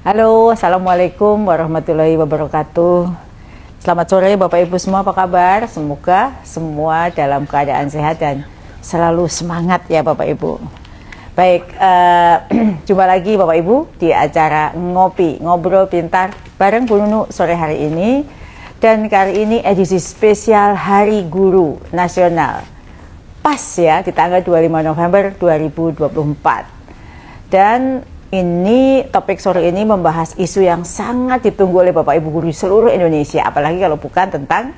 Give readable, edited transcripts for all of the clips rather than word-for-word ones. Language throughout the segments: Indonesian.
Halo, Assalamualaikum warahmatullahi wabarakatuh. Selamat sore Bapak Ibu semua, apa kabar? Semoga semua dalam keadaan sehat dan selalu semangat ya Bapak Ibu. Baik, jumpa lagi Bapak Ibu di acara Ngopi, Ngobrol Pintar bareng Bu Nunu sore hari ini. Dan kali ini edisi spesial Hari Guru Nasional. Pas ya, di tanggal 25 November 2024. Dan ini topik sore ini membahas isu yang sangat ditunggu oleh Bapak Ibu guru di seluruh Indonesia, apalagi kalau bukan tentang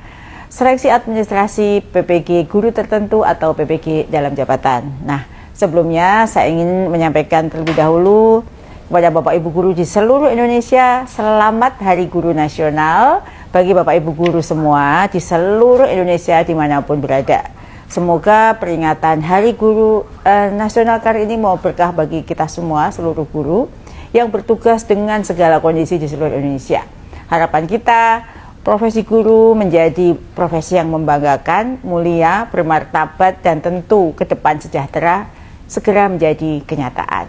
seleksi administrasi PPG guru tertentu atau PPG dalam jabatan. Nah, sebelumnya saya ingin menyampaikan terlebih dahulu kepada Bapak Ibu guru di seluruh Indonesia, selamat Hari Guru Nasional bagi Bapak Ibu guru semua di seluruh Indonesia dimanapun berada. Semoga peringatan Hari Guru Nasional kali ini mau berkah bagi kita semua, seluruh guru yang bertugas dengan segala kondisi di seluruh Indonesia. Harapan kita, profesi guru menjadi profesi yang membanggakan, mulia, bermartabat, dan tentu ke depan sejahtera segera menjadi kenyataan.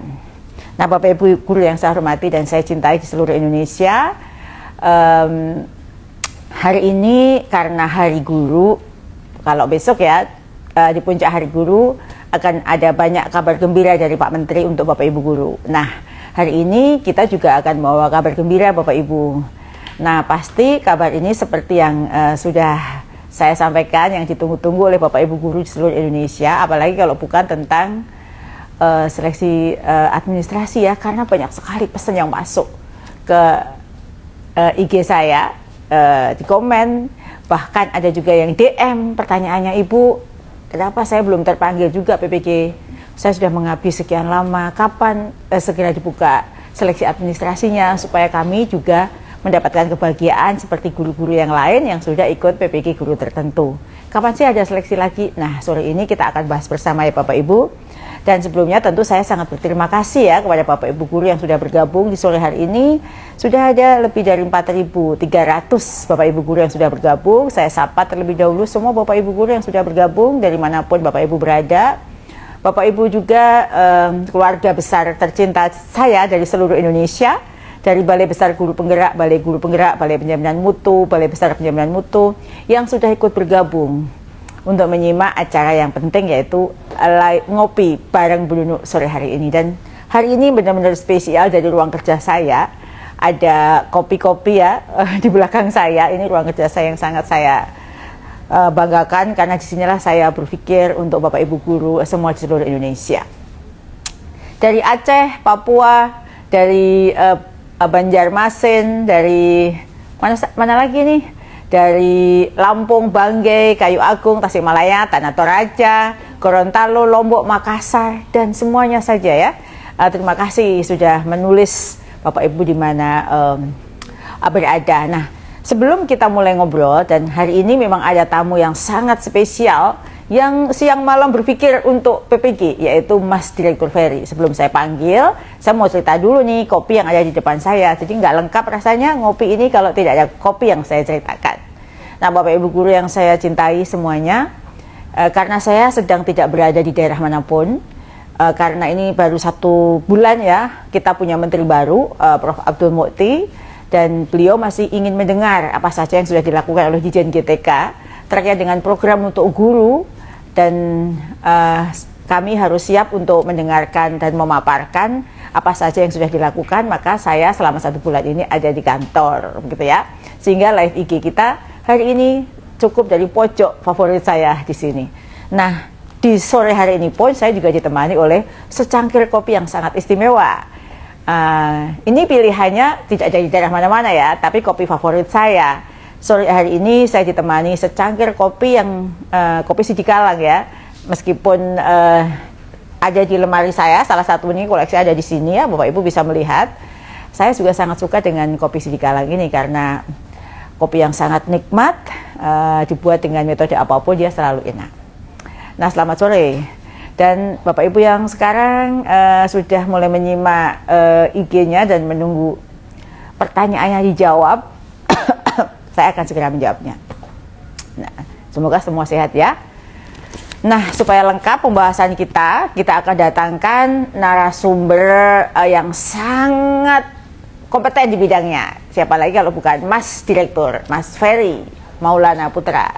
Nah, Bapak Ibu guru yang saya hormati dan saya cintai di seluruh Indonesia, hari ini karena Hari Guru, kalau besok ya, di puncak Hari Guru akan ada banyak kabar gembira dari Pak Menteri untuk Bapak Ibu guru. Nah, hari ini kita juga akan membawa kabar gembira Bapak Ibu. Nah, pasti kabar ini seperti yang sudah saya sampaikan, yang ditunggu-tunggu oleh Bapak Ibu guru di seluruh Indonesia, apalagi kalau bukan tentang seleksi administrasi ya, karena banyak sekali pesan yang masuk ke IG saya, di komen, bahkan ada juga yang DM pertanyaannya, Ibu, kenapa saya belum terpanggil juga PPG? Saya sudah mengabdi sekian lama, kapan segera dibuka seleksi administrasinya supaya kami juga mendapatkan kebahagiaan seperti guru-guru yang lain yang sudah ikut PPG guru tertentu. Kapan sih ada seleksi lagi? Nah, sore ini kita akan bahas bersama ya Bapak Ibu. Dan sebelumnya tentu saya sangat berterima kasih ya kepada Bapak Ibu guru yang sudah bergabung di sore hari ini. Sudah ada lebih dari 4.300 Bapak Ibu guru yang sudah bergabung. Saya sapa terlebih dahulu semua Bapak Ibu guru yang sudah bergabung dari manapun Bapak Ibu berada. Bapak Ibu juga keluarga besar tercinta saya dari seluruh Indonesia, dari Balai Besar Guru Penggerak, Balai Guru Penggerak, Balai Penjaminan Mutu, Balai Besar Penjaminan Mutu yang sudah ikut bergabung untuk menyimak acara yang penting, yaitu Ngopi bareng Bu Nunu sore hari ini. Dan hari ini benar-benar spesial dari ruang kerja saya. Ada kopi-kopi ya di belakang saya. Ini ruang kerja saya yang sangat saya banggakan, karena disinilah saya berpikir untuk Bapak Ibu guru semua di seluruh Indonesia. Dari Aceh, Papua, dari Banjarmasin, dari mana lagi nih? Dari Lampung, Banggai, Kayu Agung, Tasikmalaya, Tanah Toraja, Gorontalo, Lombok, Makassar, dan semuanya saja ya. Terima kasih sudah menulis Bapak Ibu di mana berada. Nah, sebelum kita mulai ngobrol, dan hari ini memang ada tamu yang sangat spesial yang siang malam berpikir untuk PPG, yaitu Mas Direktur Ferry. Sebelum saya panggil, saya mau cerita dulu nih kopi yang ada di depan saya. Jadi nggak lengkap rasanya ngopi ini kalau tidak ada kopi yang saya ceritakan. Nah, Bapak Ibu guru yang saya cintai semuanya, karena saya sedang tidak berada di daerah manapun, karena ini baru 1 bulan ya, kita punya menteri baru, Prof. Abdul Mukti, dan beliau masih ingin mendengar apa saja yang sudah dilakukan oleh Dirjen GTK terkait dengan program untuk guru. Dan kami harus siap untuk mendengarkan dan memaparkan apa saja yang sudah dilakukan. Maka saya selama 1 bulan ini ada di kantor, begitu ya. Sehingga live IG kita hari ini cukup dari pojok favorit saya di sini. Nah, di sore hari ini pun saya juga ditemani oleh secangkir kopi yang sangat istimewa. Ini pilihannya tidak dari daerah mana-mana ya, tapi kopi favorit saya. Sore hari ini saya ditemani secangkir kopi yang kopi Sidikalang ya. Meskipun ada di lemari saya, salah satu ini koleksi ada di sini ya, Bapak Ibu bisa melihat. Saya juga sangat suka dengan kopi Sidikalang ini karena kopi yang sangat nikmat, dibuat dengan metode apapun dia selalu enak. Nah, selamat sore. Dan Bapak Ibu yang sekarang sudah mulai menyimak IG-nya dan menunggu pertanyaannya dijawab, saya akan segera menjawabnya. Nah, semoga semua sehat ya. Nah, supaya lengkap pembahasan kita akan datangkan narasumber yang sangat kompeten di bidangnya. Siapa lagi kalau bukan Mas Direktur, Mas Ferry Maulana Putra.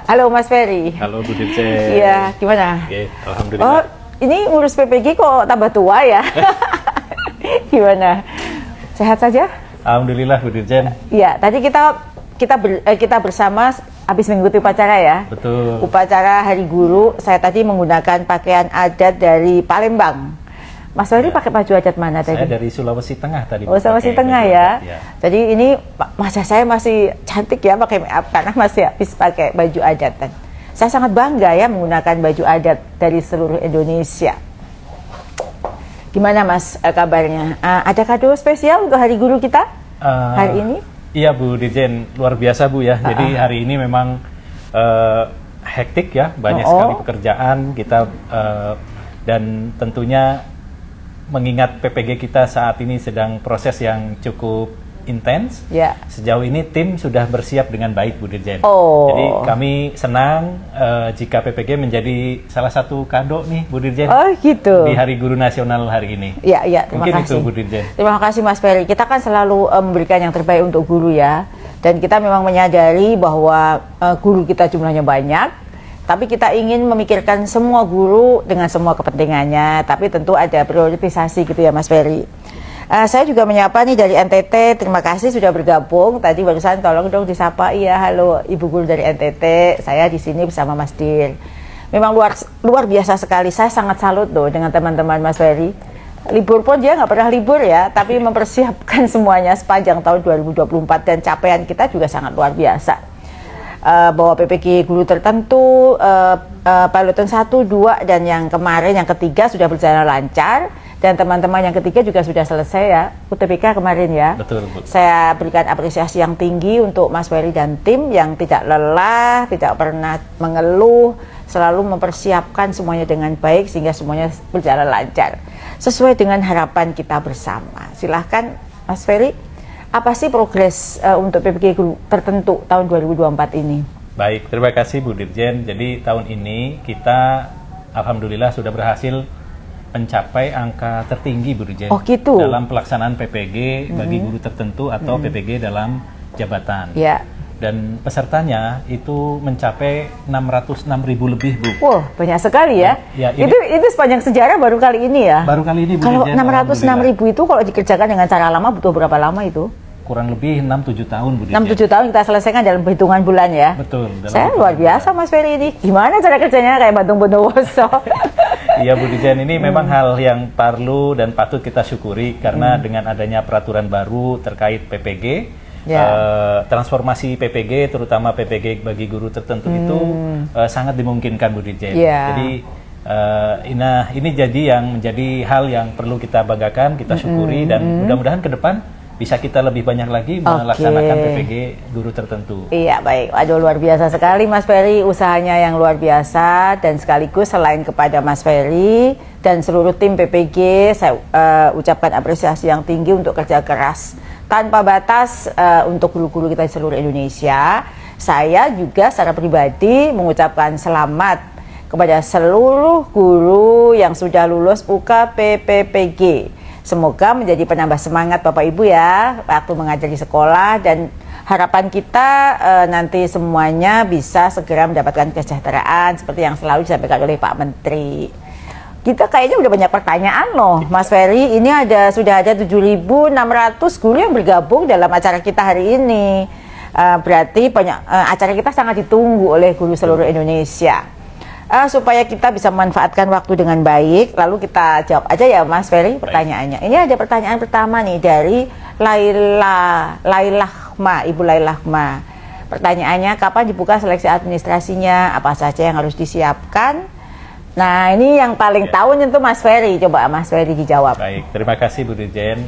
Halo Mas Ferry. Halo Bu Dirjen. Iya, gimana? Oke, alhamdulillah. Oh, ini ngurus PPG kok tambah tua ya? Gimana? Sehat saja? Alhamdulillah Bu Dirjen. Iya, tadi kita bersama habis mengikuti upacara ya. Betul. Upacara Hari Guru, saya tadi menggunakan pakaian adat dari Palembang. Mas Ferry pakai baju adat mana tadi? Saya dari Sulawesi Tengah tadi. Oh, Sulawesi Tengah ya. Jadi ini wajah saya masih cantik ya pakai make up karena masih habis pakai baju adat. Saya sangat bangga ya menggunakan baju adat dari seluruh Indonesia. Gimana Mas kabarnya? Ada kado spesial untuk Hari Guru kita hari ini? Iya Bu Dirjen, luar biasa Bu ya. Jadi hari ini memang hektik ya, banyak sekali pekerjaan kita dan tentunya mengingat PPG kita saat ini sedang proses yang cukup intens. Ya. Sejauh ini tim sudah bersiap dengan baik Bu Dirjen. Jadi kami senang jika PPG menjadi salah satu kado nih Bu Dirjen. Oh gitu. Di Hari Guru Nasional hari ini. Iya, iya, terima Mungkin kasih. Itu Bu Dirjen. Terima kasih Mas Ferry. Kita kan selalu memberikan yang terbaik untuk guru ya. Dan kita memang menyadari bahwa guru kita jumlahnya banyak. Tapi kita ingin memikirkan semua guru dengan semua kepentingannya. Tapi tentu ada prioritisasi gitu ya Mas Ferry. Saya juga menyapa nih dari NTT, terima kasih sudah bergabung. Tadi barusan tolong dong disapa, iya halo Ibu Guru dari NTT, saya di sini bersama Mas Dir. Memang luar biasa sekali, saya sangat salut loh dengan teman-teman Mas Ferry. Libur pun dia nggak pernah libur ya, tapi mempersiapkan semuanya sepanjang tahun 2024 dan capaian kita juga sangat luar biasa. Bahwa PPG guru tertentu, pilotan 1, 2, dan yang kemarin, yang ketiga sudah berjalan lancar. Dan teman-teman yang ketiga juga sudah selesai ya, UTBK kemarin ya. Betul, Bu. Saya berikan apresiasi yang tinggi untuk Mas Ferry dan tim yang tidak lelah, tidak pernah mengeluh, selalu mempersiapkan semuanya dengan baik sehingga semuanya berjalan lancar. Sesuai dengan harapan kita bersama. Silahkan Mas Ferry, apa sih progres untuk PPG guru tertentu tahun 2024 ini? Baik, terima kasih Bu Dirjen. Jadi tahun ini kita alhamdulillah sudah berhasil mencapai angka tertinggi Bu Dirjen. Oh gitu. Dalam pelaksanaan PPG bagi guru tertentu atau PPG dalam jabatan. Ya. Dan pesertanya itu mencapai 606.000 lebih Bu. Wah, banyak sekali ya. Ya itu sepanjang sejarah baru kali ini ya. Baru kali ini Bu Kalau Dirjen. 606.000 itu kalau dikerjakan dengan cara lama butuh berapa lama itu? Kurang lebih 6-7 tahun Bu Dirjen. 6-7 tahun kita selesaikan dalam hitungan bulan ya. Betul. Saya luar biasa Mas Ferry ini. Gimana cara kerjanya kayak Bandung Bondowoso? Iya Bu Dirjen, ini memang hal yang perlu dan patut kita syukuri karena dengan adanya peraturan baru terkait PPG, transformasi PPG terutama PPG bagi guru tertentu itu sangat dimungkinkan Bu Dirjen. Jadi ini jadi menjadi hal yang perlu kita banggakan, kita syukuri dan mudah-mudahan ke depan bisa kita lebih banyak lagi melaksanakan PPG guru tertentu. Iya, baik. Aduh, luar biasa sekali Mas Ferry, usahanya yang luar biasa dan sekaligus selain kepada Mas Ferry dan seluruh tim PPG, saya ucapkan apresiasi yang tinggi untuk kerja keras tanpa batas untuk guru-guru kita di seluruh Indonesia. Saya juga secara pribadi mengucapkan selamat kepada seluruh guru yang sudah lulus UKPPPG. Semoga menjadi penambah semangat Bapak Ibu ya waktu mengajar di sekolah dan harapan kita nanti semuanya bisa segera mendapatkan kesejahteraan seperti yang selalu disampaikan oleh Pak Menteri. Kita kayaknya udah banyak pertanyaan loh Mas Ferry, ini sudah ada 7.600 guru yang bergabung dalam acara kita hari ini. Berarti acara kita sangat ditunggu oleh guru seluruh Indonesia. Supaya kita bisa memanfaatkan waktu dengan baik, lalu kita jawab aja ya Mas Ferry pertanyaannya. Ini ada pertanyaan pertama nih dari Lailahma, Ibu Lailahma. Pertanyaannya, kapan dibuka seleksi administrasinya? Apa saja yang harus disiapkan? Nah, ini yang paling tahu itu Mas Ferry. Coba Mas Ferry dijawab. Baik, terima kasih Bu Dirjen.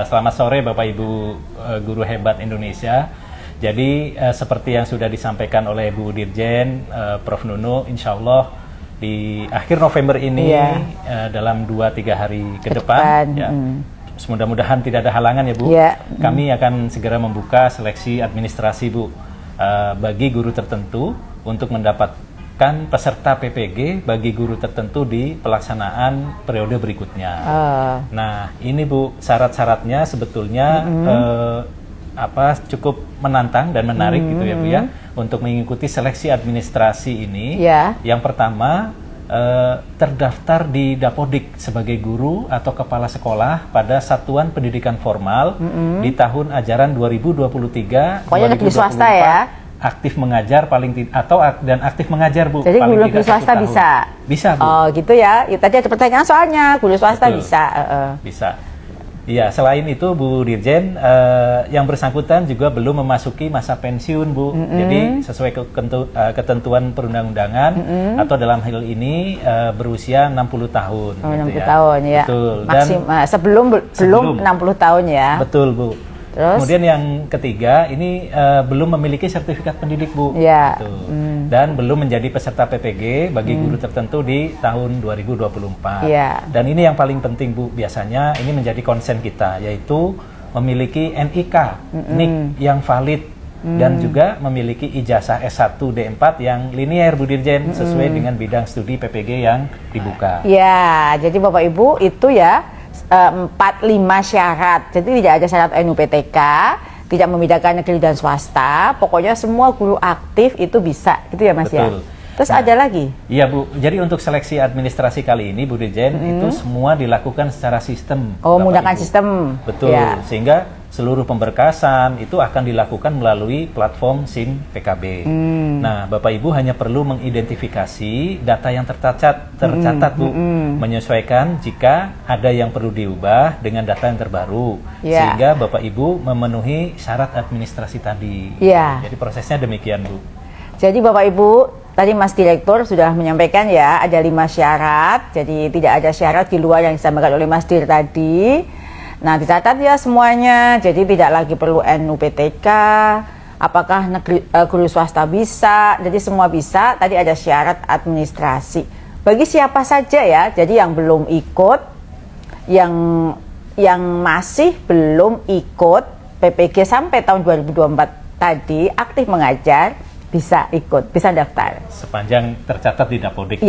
Selamat sore Bapak Ibu guru hebat Indonesia. Jadi seperti yang sudah disampaikan oleh Bu Dirjen, Prof. Nunu, insya Allah di akhir November ini dalam 2-3 hari ke depan ya, mudah-mudahan tidak ada halangan ya Bu, kami akan segera membuka seleksi administrasi Bu bagi guru tertentu untuk menetapkan peserta PPG bagi guru tertentu di pelaksanaan periode berikutnya. Nah, ini Bu, syarat-syaratnya sebetulnya cukup menantang dan menarik gitu ya Bu ya, untuk mengikuti seleksi administrasi ini. Yang pertama, terdaftar di Dapodik sebagai guru atau kepala sekolah pada satuan pendidikan formal di tahun ajaran 2023. Pokoknya negeri swasta ya. Aktif mengajar dan aktif mengajar Bu. Jadi guru negeri swasta bisa? Bisa Bu. Oh gitu ya. Tadi ada pertanyaan soalnya guru swasta. Betul. Bisa. Bisa. Iya, selain itu Bu Dirjen, yang bersangkutan juga belum memasuki masa pensiun Bu. Jadi sesuai ketentuan perundang-undangan atau dalam hal ini berusia 60 tahun. 60 tahun ya. Betul. Dan sebelum 60 tahun ya. Betul Bu. Terus? Kemudian yang ketiga, ini belum memiliki sertifikat pendidik Bu. Gitu. Dan belum menjadi peserta PPG bagi guru tertentu di tahun 2024. Dan ini yang paling penting Bu, biasanya ini menjadi konsen kita, yaitu memiliki NIK, NIK yang valid, dan juga memiliki ijazah S1 D4 yang linier Bu Dirjen, sesuai dengan bidang studi PPG yang dibuka. Ya, jadi Bapak Ibu itu ya 4-5 syarat. Jadi tidak ada syarat NUPTK, tidak membedakan negeri dan swasta. Pokoknya semua guru aktif itu bisa, gitu ya Mas. Betul. Ya. Terus ada lagi? Iya Bu, jadi untuk seleksi administrasi kali ini Bu Dirjen itu semua dilakukan secara sistem. Menggunakan sistem. Betul, sehingga seluruh pemberkasan itu akan dilakukan melalui platform SIM PKB. Nah, Bapak Ibu hanya perlu mengidentifikasi data yang tercatat Bu, menyesuaikan jika ada yang perlu diubah dengan data yang terbaru, sehingga Bapak Ibu memenuhi syarat administrasi tadi. Jadi prosesnya demikian Bu. Jadi Bapak Ibu, tadi Mas Direktur sudah menyampaikan ya, ada 5 syarat, jadi tidak ada syarat di luar yang disampaikan oleh Mas Dir tadi. Nah, dicatat ya semuanya, jadi tidak lagi perlu NUPTK, apakah guru swasta bisa, jadi semua bisa. Tadi ada syarat administrasi. Bagi siapa saja ya, jadi yang belum ikut, yang masih belum ikut PPG sampai tahun 2024 tadi, aktif mengajar, bisa ikut, bisa daftar. Sepanjang tercatat di Dapodik.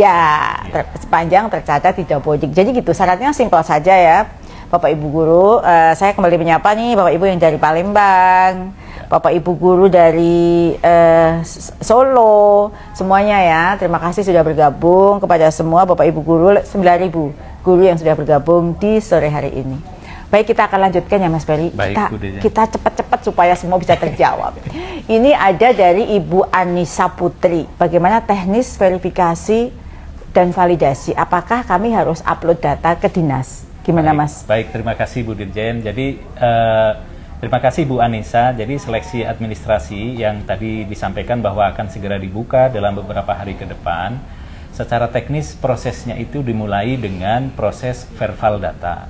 Sepanjang tercatat di Dapodik. Jadi gitu, syaratnya simpel saja ya. Bapak Ibu guru, saya kembali menyapa nih Bapak Ibu yang dari Palembang, Bapak Ibu guru dari Solo, semuanya ya. Terima kasih sudah bergabung, kepada semua Bapak Ibu guru, 9.000 guru yang sudah bergabung di sore hari ini. Baik, kita akan lanjutkan ya Mas Ferry. Kita cepat-cepat supaya semua bisa terjawab. Ini ada dari Ibu Anissa Putri. Bagaimana teknis verifikasi dan validasi? Apakah kami harus upload data ke dinas? Gimana Mas? Baik, terima kasih Bu Dirjen. Jadi terima kasih Bu Anissa. Jadi seleksi administrasi yang tadi disampaikan bahwa akan segera dibuka dalam beberapa hari ke depan. Secara teknis prosesnya itu dimulai dengan proses verval data.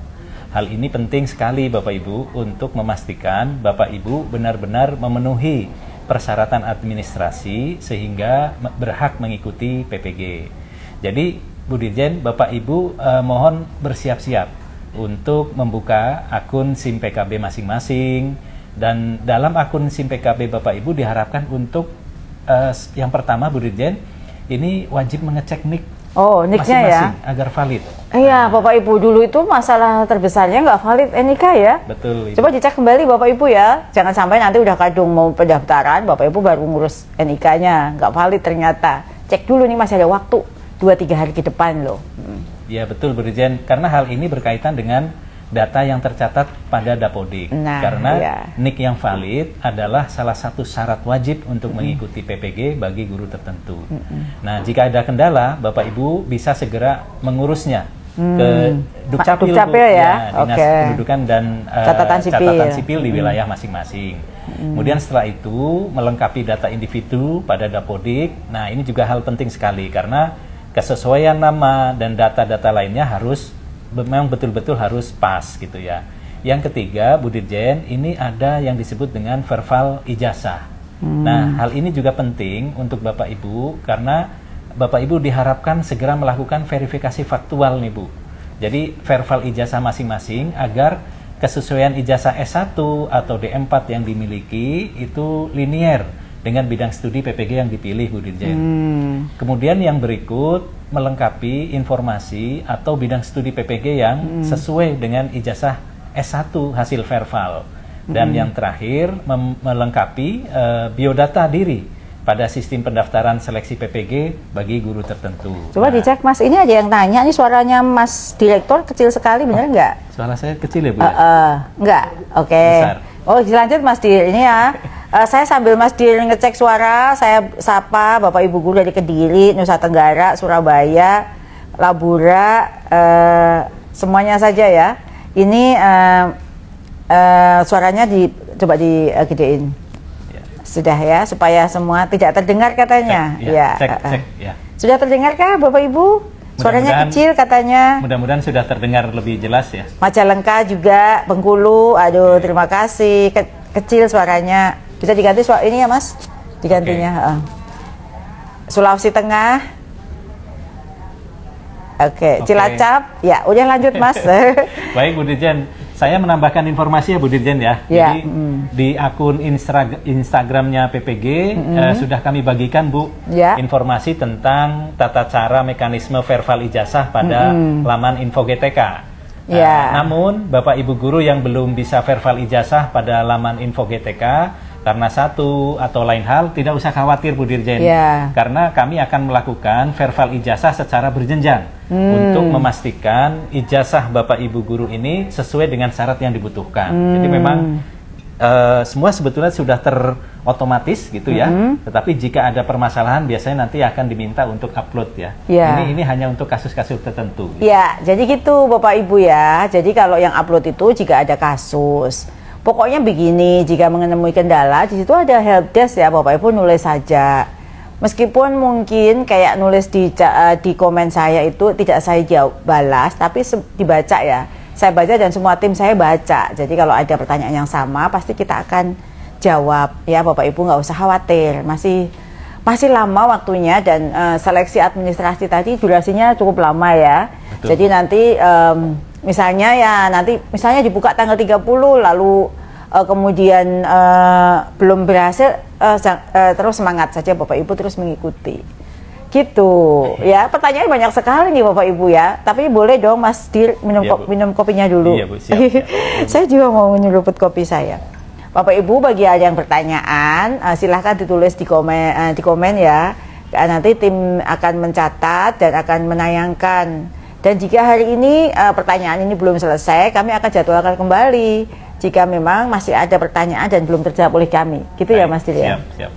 Hal ini penting sekali Bapak Ibu untuk memastikan Bapak Ibu benar-benar memenuhi persyaratan administrasi sehingga berhak mengikuti PPG. Jadi Bu Dirjen, Bapak Ibu mohon bersiap-siap untuk membuka akun SIM PKB masing-masing, dan dalam akun SIM PKB Bapak Ibu diharapkan untuk yang pertama Bu Dirjen, ini wajib mengecek NIK masing-masing agar valid. Iya, Bapak Ibu, dulu itu masalah terbesarnya nggak valid NIK ya. Betul. Ibu. Coba dicek kembali Bapak Ibu ya, jangan sampai nanti udah kadung mau pendaftaran, Bapak Ibu baru ngurus NIK-nya, nggak valid ternyata. Cek dulu nih, masih ada waktu 2-3 hari ke depan loh. Ya betul Bu Dirjen, karena hal ini berkaitan dengan data yang tercatat pada Dapodik. Karena NIK yang valid adalah salah satu syarat wajib untuk mengikuti PPG bagi guru tertentu. Nah, jika ada kendala, Bapak Ibu bisa segera mengurusnya ke Dukcapil ya, Dinas Kependudukan dan catatan sipil di wilayah masing-masing. Kemudian setelah itu melengkapi data individu pada Dapodik. Nah, ini juga hal penting sekali karena kesesuaian nama dan data-data lainnya harus memang betul-betul harus pas gitu ya. Yang ketiga Bu Dirjen, ini ada yang disebut dengan verval ijazah. Nah, hal ini juga penting untuk Bapak Ibu karena Bapak Ibu diharapkan segera melakukan verifikasi faktual nih Bu. Jadi verval ijazah masing-masing agar kesesuaian ijazah S1 atau D4 yang dimiliki itu linier dengan bidang studi PPG yang dipilih, Bu Dirjen. Kemudian yang berikut melengkapi informasi atau bidang studi PPG yang sesuai dengan ijazah S1 hasil verbal. Dan yang terakhir melengkapi biodata diri pada sistem pendaftaran seleksi PPG bagi guru tertentu. Coba dicek Mas, ini ada yang tanya, ini suaranya Mas Direktur kecil sekali, bener nggak? Suara saya kecil ya Bu? Enggak, oke. Oh dilanjut Mas Dir, ini ya. Saya sambil Mas Dir ngecek suara, saya sapa Bapak Ibu Guru dari Kediri, Nusa Tenggara, Surabaya, Labura, semuanya saja ya. Ini suaranya coba digedein. Sudah ya, supaya semua tidak terdengar katanya. Cek. Sudah terdengar kah Bapak Ibu? Suaranya kecil katanya. Mudah-mudahan sudah terdengar lebih jelas ya. Majalengka juga, Bengkulu, aduh terima kasih. Kecil suaranya. Bisa diganti ini ya Mas? Digantinya. Sulawesi Tengah. Oke. Cilacap. Ya, udah lanjut Mas. Baik Bu Dirjen. Saya menambahkan informasi ya Bu Dirjen ya. Jadi di akun Instagramnya PPG sudah kami bagikan Bu informasi tentang tata cara mekanisme verbal ijazah pada laman Info GTK. Namun Bapak Ibu Guru yang belum bisa verbal ijazah pada laman Info GTK karena satu atau lain hal tidak usah khawatir Bu Dirjen. Karena kami akan melakukan verbal ijazah secara berjenjang untuk memastikan ijazah Bapak Ibu Guru ini sesuai dengan syarat yang dibutuhkan. Jadi memang semua sebetulnya sudah terotomatis gitu ya. Tetapi jika ada permasalahan biasanya nanti akan diminta untuk upload ya. Ini hanya untuk kasus-kasus tertentu. Gitu. Ya, jadi gitu Bapak Ibu ya. Jadi kalau yang upload itu jika ada kasus. Pokoknya begini, jika menemui kendala, di situ ada helpdesk ya, Bapak Ibu nulis saja. Meskipun mungkin kayak nulis di komen saya itu tidak saya balas, tapi dibaca ya. Saya baca dan semua tim saya baca. Jadi kalau ada pertanyaan yang sama, pasti kita akan jawab ya, Bapak Ibu nggak usah khawatir. Masih lama waktunya dan seleksi administrasi tadi durasinya cukup lama ya. Betul. Jadi nanti misalnya dibuka tanggal 30 lalu kemudian belum berhasil, terus semangat saja Bapak Ibu terus mengikuti. Gitu ya, pertanyaan banyak sekali nih Bapak Ibu ya. Tapi boleh dong Mas Dir minum kopinya dulu. Iya Bu, siap. Saya juga mau menyeruput kopi saya. Bapak Ibu bagi ada yang pertanyaan silahkan ditulis di komen ya. Nanti tim akan mencatat dan akan menayangkan. Dan jika hari ini pertanyaan ini belum selesai, kami akan jadwalkan kembali jika memang masih ada pertanyaan dan belum terjawab oleh kami. Gitu. Baik, ya Mas Dir ya? Siap.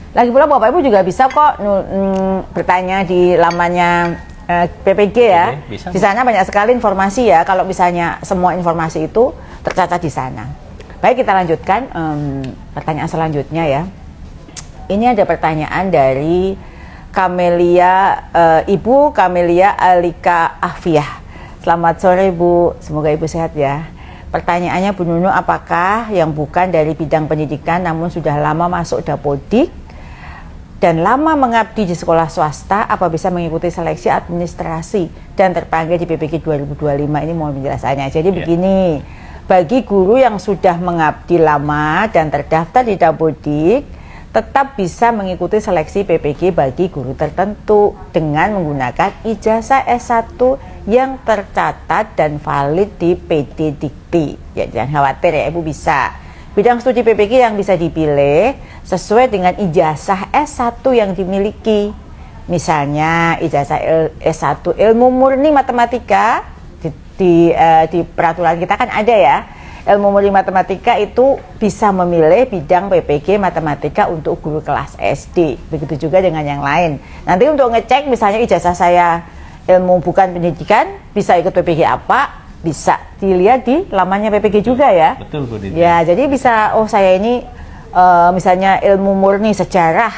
Lagi pula Bapak Ibu juga bisa kok bertanya di lamannya PPG ya. Bisa, di sana banyak sekali informasi ya. Kalau misalnya semua informasi itu tercatat di sana. Baik, kita lanjutkan pertanyaan selanjutnya ya. Ini ada pertanyaan dari Ibu Kamelia Alika Ahfiah. Selamat sore Bu, semoga Ibu sehat ya. Pertanyaannya Bu Nunu, apakah yang bukan dari bidang pendidikan namun sudah lama masuk Dapodik dan lama mengabdi di sekolah swasta, apa bisa mengikuti seleksi administrasi dan terpanggil di PPG 2025? Ini mohon penjelasannya. Jadi begini, bagi guru yang sudah mengabdi lama dan terdaftar di Dapodik, tetap bisa mengikuti seleksi PPG bagi guru tertentu dengan menggunakan ijazah S1 yang tercatat dan valid di PD Dikti. Ya, jangan khawatir ya, Ibu bisa. Bidang studi PPG yang bisa dipilih sesuai dengan ijazah S1 yang dimiliki. Misalnya ijazah S1 ilmu murni matematika, di peraturan kita kan ada ya. Ilmu murni matematika itu bisa memilih bidang PPG matematika untuk guru kelas SD. Begitu juga dengan yang lain. Nanti untuk ngecek misalnya ijazah saya ilmu bukan pendidikan, bisa ikut PPG apa? Bisa dilihat di lamannya PPG juga ya. Betul Bu Didi. Ya, jadi bisa saya ini misalnya ilmu murni sejarah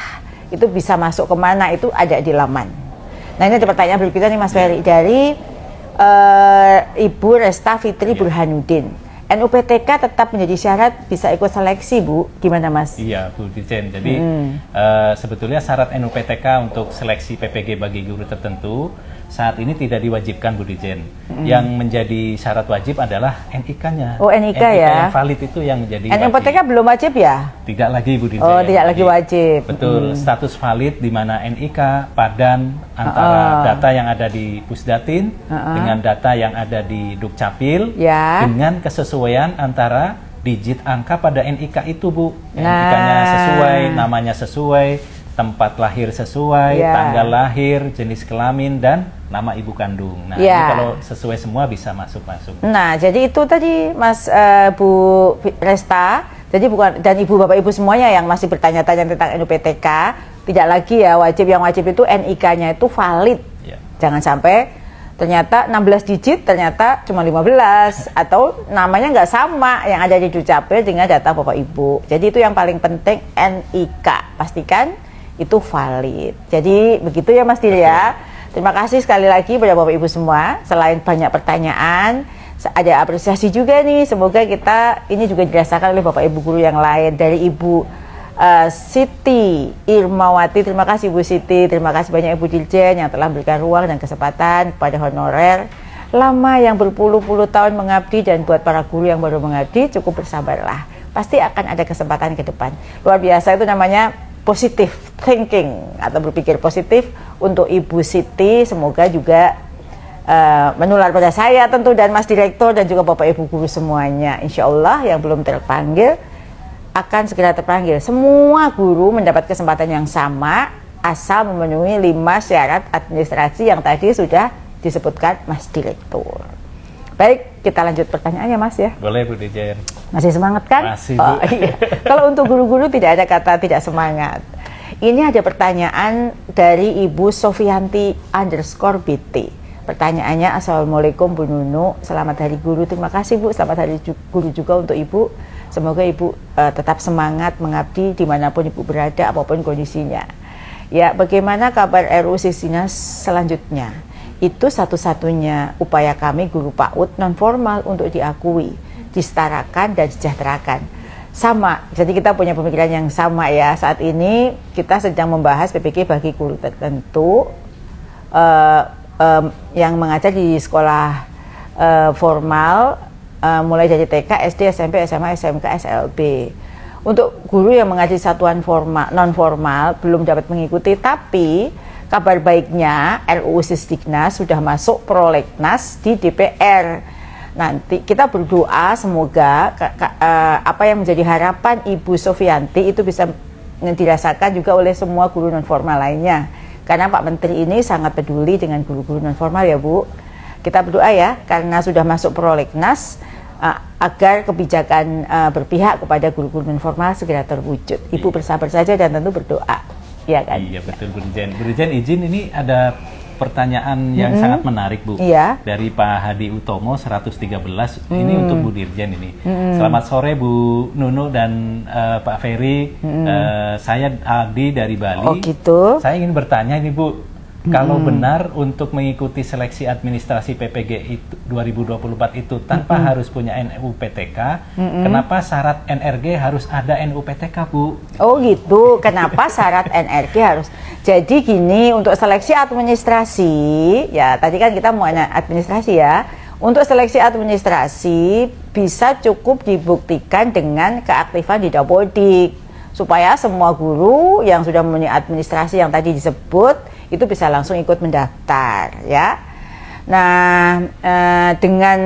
itu bisa masuk kemana, itu ada di laman. Nah, ini ada pertanyaan berikutnya nih Mas Ferry dari Ibu Resta Fitri Burhanuddin. NUPTK tetap menjadi syarat bisa ikut seleksi Bu, gimana Mas? Iya Bu Dirjen, jadi sebetulnya syarat NUPTK untuk seleksi PPG bagi guru tertentu saat ini tidak diwajibkan Bu Dirjen. Yang menjadi syarat wajib adalah NIK-nya. Oh, NIK ya. Yang valid itu yang menjadi wajib. NUPTK belum wajib ya? Tidak lagi Bu Dirjen. Oh, tidak lagi wajib. Betul, status valid di mana NIK padan antara data yang ada di Pusdatin dengan data yang ada di Dukcapil dengan kesesuaian antara digit angka pada NIK itu Bu. NIK-nya sesuai, namanya sesuai, tempat lahir sesuai, tanggal lahir, jenis kelamin, dan nama ibu kandung. Nah, ini kalau sesuai semua bisa masuk. Nah, jadi itu tadi Mas Bu Resta, jadi bukan, dan ibu bapak ibu semuanya yang masih bertanya-tanya tentang NUPTK, tidak lagi ya wajib. Yang wajib itu NIK-nya itu valid. Jangan sampai ternyata 16 digit ternyata cuma 15 atau namanya nggak sama yang ada di Dukcapil dengan data bapak ibu. Jadi itu yang paling penting, NIK pastikan itu valid. Jadi begitu ya Mas Dir ya. Terima kasih sekali lagi pada Bapak Ibu semua. Selain banyak pertanyaan, ada apresiasi juga nih. Semoga kita ini juga dirasakan oleh Bapak Ibu guru yang lain. Dari Ibu Siti Irmawati, terima kasih Bu Siti. Terima kasih banyak Ibu Dirjen yang telah memberikan ruang dan kesempatan kepada honorer lama yang berpuluh-puluh tahun mengabdi, dan buat para guru yang baru mengabdi, cukup bersabarlah. Pasti akan ada kesempatan ke depan. Luar biasa, itu namanya positive thinking atau berpikir positif untuk Ibu Siti. Semoga juga menular pada saya tentu, dan Mas Direktur, dan juga Bapak Ibu guru semuanya. Insya Allah yang belum terpanggil akan segera terpanggil. Semua guru mendapat kesempatan yang sama asal memenuhi 5 syarat administrasi yang tadi sudah disebutkan Mas Direktur. Baik, kita lanjut pertanyaannya Mas ya. Boleh Bu Dirjen. Masih semangat kan? Masih Bu. Iya. Kalau untuk guru-guru tidak ada kata tidak semangat. Ini ada pertanyaan dari Ibu Sofianti_BT. Pertanyaannya, Assalamualaikum Bu Nunu, selamat hari guru. Terima kasih Bu, selamat hari guru juga untuk Ibu. Semoga Ibu tetap semangat mengabdi dimanapun Ibu berada, apapun kondisinya. Ya, bagaimana kabar RUU Sisdinas selanjutnya? Itu satu-satunya upaya kami guru PAUD non formal untuk diakui, disetarakan, dan disejahterakan. Sama, jadi kita punya pemikiran yang sama ya. Saat ini kita sedang membahas PPG bagi guru tertentu yang mengajar di sekolah formal, mulai dari TK, SD, SMP, SMA, SMK, SLB. Untuk guru yang mengajar satuan formal, non formal belum dapat mengikuti, tapi kabar baiknya RUU Sisdiknas sudah masuk prolegnas di DPR. Nanti kita berdoa semoga apa yang menjadi harapan Ibu Sofianti itu bisa dirasakan juga oleh semua guru non formal lainnya. Karena Pak Menteri ini sangat peduli dengan guru-guru non formal ya Bu. Kita berdoa ya, karena sudah masuk prolegnas agar kebijakan berpihak kepada guru-guru non formal segera terwujud. Ibu bersabar saja dan tentu berdoa. Ya kan? Iya betul Bu Dirjen. Bu Dirjen izin, ini ada pertanyaan yang sangat menarik Bu. Dari Pak Hadi Utomo 113. Ini untuk Bu Dirjen ini. Selamat sore Bu Nunu dan Pak Ferry. Saya Aldi dari Bali. Oh gitu. Saya ingin bertanya ini Bu, kalau benar untuk mengikuti seleksi administrasi PPG itu 2024 itu tanpa harus punya NUPTK, kenapa syarat NRG harus ada NUPTK Bu? Oh gitu, kenapa syarat NRG harus? Jadi gini, untuk seleksi administrasi, ya tadi kan kita mau administrasi ya. Untuk seleksi administrasi bisa cukup dibuktikan dengan keaktifan di Dapodik, supaya semua guru yang sudah memenuhi administrasi yang tadi disebut itu bisa langsung ikut mendaftar ya. Nah, dengan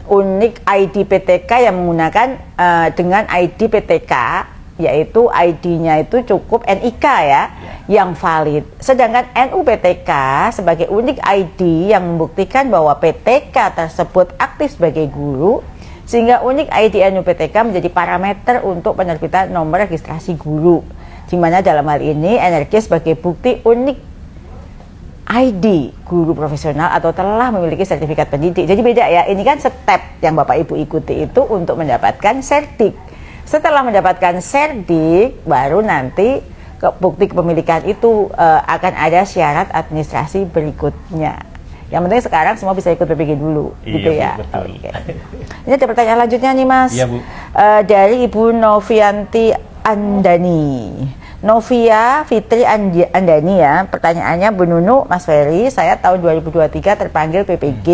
unik ID PTK yang menggunakan dengan ID PTK, yaitu ID-nya itu cukup NIK ya, yang valid. Sedangkan NUPTK sebagai unik ID yang membuktikan bahwa PTK tersebut aktif sebagai guru, sehingga unik ID NUPTK menjadi parameter untuk penerbitan nomor registrasi guru, di mana dalam hal ini NRG sebagai bukti unik ID guru profesional atau telah memiliki sertifikat pendidik. Jadi beda ya, ini kan step yang Bapak Ibu ikuti itu untuk mendapatkan serdik. Setelah mendapatkan serdik, baru nanti bukti kepemilikan itu akan ada syarat administrasi berikutnya. Yang penting sekarang semua bisa ikut PPG dulu, gitu ya. Betul. Okay. Ini ada pertanyaan lanjutnya nih Mas. Iya Bu. Dari Ibu Novianti Andani. Novia Fitri Andani ya, pertanyaannya Bu Nunu, Mas Ferry, saya tahun 2023 terpanggil PPG,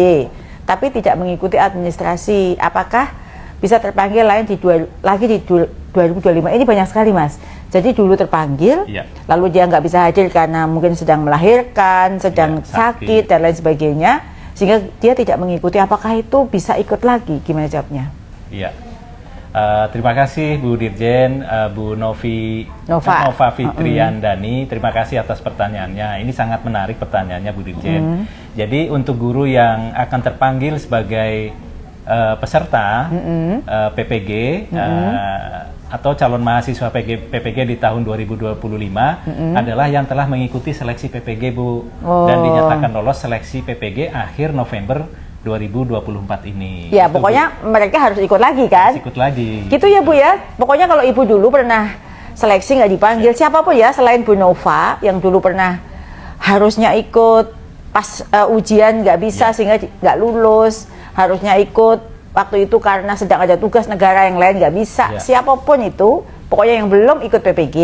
tapi tidak mengikuti administrasi. Apakah bisa terpanggil lagi di 2025? Ini banyak sekali Mas. Jadi dulu terpanggil, lalu dia nggak bisa hadir karena mungkin sedang melahirkan, sedang sakit dan lain sebagainya, sehingga dia tidak mengikuti. Apakah itu bisa ikut lagi? Gimana jawabnya? Iya. Terima kasih Bu Dirjen, Bu Nova Fitriandani. Terima kasih atas pertanyaannya. Ini sangat menarik pertanyaannya Bu Dirjen. Jadi untuk guru yang akan terpanggil sebagai peserta PPG atau calon mahasiswa PPG di tahun 2025 adalah yang telah mengikuti seleksi PPG Bu, dan dinyatakan lolos seleksi PPG akhir November 2024 ini. Ya, itu, pokoknya Bu, mereka harus ikut lagi kan? Ikut lagi. Gitu ya Bu ya. Pokoknya kalau Ibu dulu pernah seleksi nggak dipanggil, siapapun ya selain Bu Nova yang dulu pernah harusnya ikut pas ujian nggak bisa sehingga nggak lulus, harusnya ikut waktu itu karena sedang ada tugas negara yang lain nggak bisa. Siapapun itu, pokoknya yang belum ikut PPG,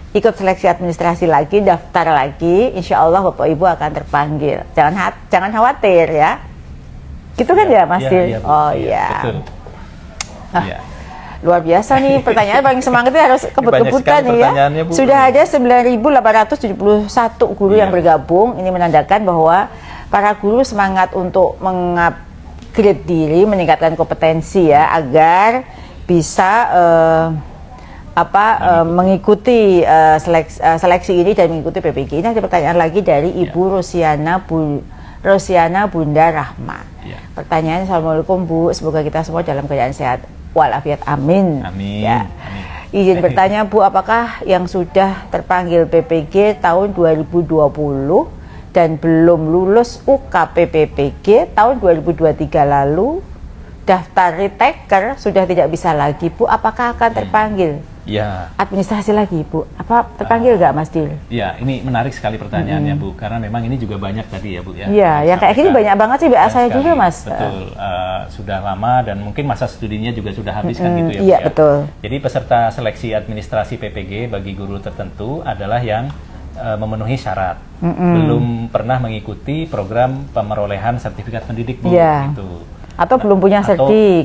ikut seleksi administrasi lagi, daftar lagi, insya Allah Bapak Ibu akan terpanggil. Jangan khawatir ya. Gitu kan ya Mas Dil? Oh iya. Betul. Luar biasa nih, pertanyaan paling semangatnya harus kebut-kebutan nih ya. Bu. Sudah ada 9.871 guru yang bergabung. Ini menandakan bahwa para guru semangat untuk mengupgrade diri, meningkatkan kompetensi ya, agar bisa mengikuti seleksi ini dan mengikuti PPG. Ini ada pertanyaan lagi dari Ibu Rosiana Bunda Rahma. Pertanyaannya, Assalamualaikum Bu, semoga kita semua dalam keadaan sehat walafiat, amin. Amin. Ya. Izin bertanya Bu, apakah yang sudah terpanggil PPG tahun 2020 dan belum lulus UKPPPG tahun 2023 lalu daftar retaker sudah tidak bisa lagi Bu, apakah akan terpanggil? Ya. Administrasi lagi Bu, apa terpanggil nggak Mas Dil? Ya, ini menarik sekali pertanyaannya Bu, karena memang ini juga banyak tadi ya Bu ya. Iya, yang kayak gini banyak banget sih BA saya juga Mas. Betul, sudah lama dan mungkin masa studinya juga sudah habis kan gitu ya Bu. Iya, betul. Jadi peserta seleksi administrasi PPG bagi guru tertentu adalah yang memenuhi syarat, belum pernah mengikuti program pemerolehan sertifikat pendidik Bu, gitu. Atau belum punya sertik,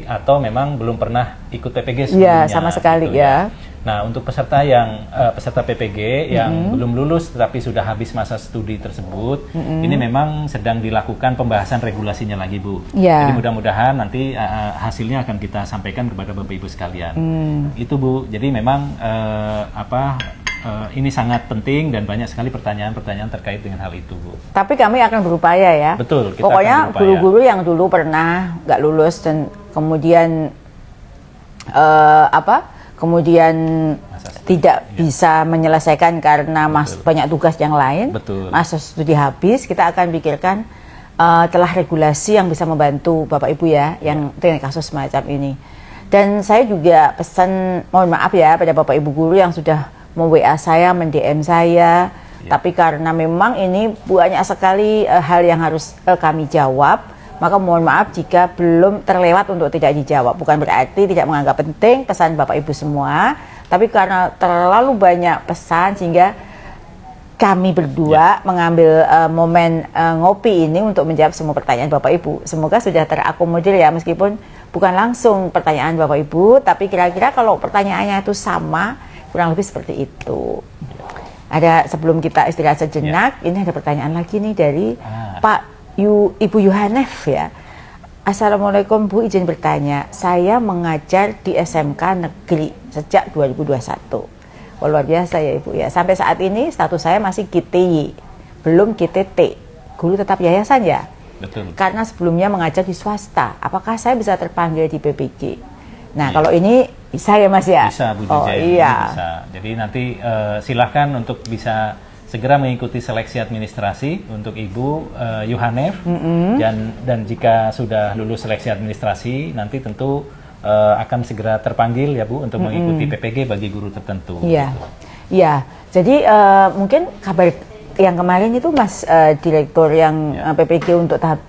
atau memang belum pernah ikut PPG sebelumnya. Sama sekali gitu, ya. Nah, untuk peserta yang peserta PPG yang belum lulus tetapi sudah habis masa studi tersebut, ini memang sedang dilakukan pembahasan regulasinya lagi Bu. Jadi mudah-mudahan nanti hasilnya akan kita sampaikan kepada Bapak Ibu sekalian. Itu Bu. Jadi memang ini sangat penting dan banyak sekali pertanyaan-pertanyaan terkait dengan hal itu, Bu. Tapi kami akan berupaya ya. Betul. Pokoknya guru-guru yang dulu pernah nggak lulus dan kemudian kemudian tidak bisa menyelesaikan karena banyak tugas yang lain. Betul. Masa studi habis, kita akan pikirkan telah regulasi yang bisa membantu Bapak Ibu ya, yang dengan kasus semacam ini. Dan saya juga pesan, mohon maaf ya pada Bapak Ibu guru yang sudah WA saya, DM saya, tapi karena memang ini banyak sekali hal yang harus kami jawab, maka mohon maaf jika belum terlewat untuk tidak dijawab. Bukan berarti tidak menganggap penting pesan Bapak Ibu semua, tapi karena terlalu banyak pesan sehingga kami berdua mengambil momen ngopi ini untuk menjawab semua pertanyaan Bapak Ibu. Semoga sudah terakomodir ya, meskipun bukan langsung pertanyaan Bapak Ibu, tapi kira-kira kalau pertanyaannya itu sama, kurang lebih seperti itu. Ada, sebelum kita istirahat sejenak, ini ada pertanyaan lagi nih dari Ibu Yohanef ya. Assalamualaikum Bu, izin bertanya, saya mengajar di SMK Negeri sejak 2021. Luar biasa ya Ibu ya. Sampai saat ini status saya masih GTY, belum GTT, guru tetap yayasan ya. Betul. Karena sebelumnya mengajar di swasta. Apakah saya bisa terpanggil di PPG? Nah, kalau ini bisa ya Mas ya? Bisa Bu Dirjen, bisa. Jadi nanti silahkan untuk bisa segera mengikuti seleksi administrasi untuk Ibu Yohanef, dan jika sudah lulus seleksi administrasi, nanti tentu akan segera terpanggil ya Bu untuk mengikuti PPG bagi guru tertentu. Iya, iya. Jadi mungkin kabar yang kemarin itu Mas Direktur yang PPG untuk tahap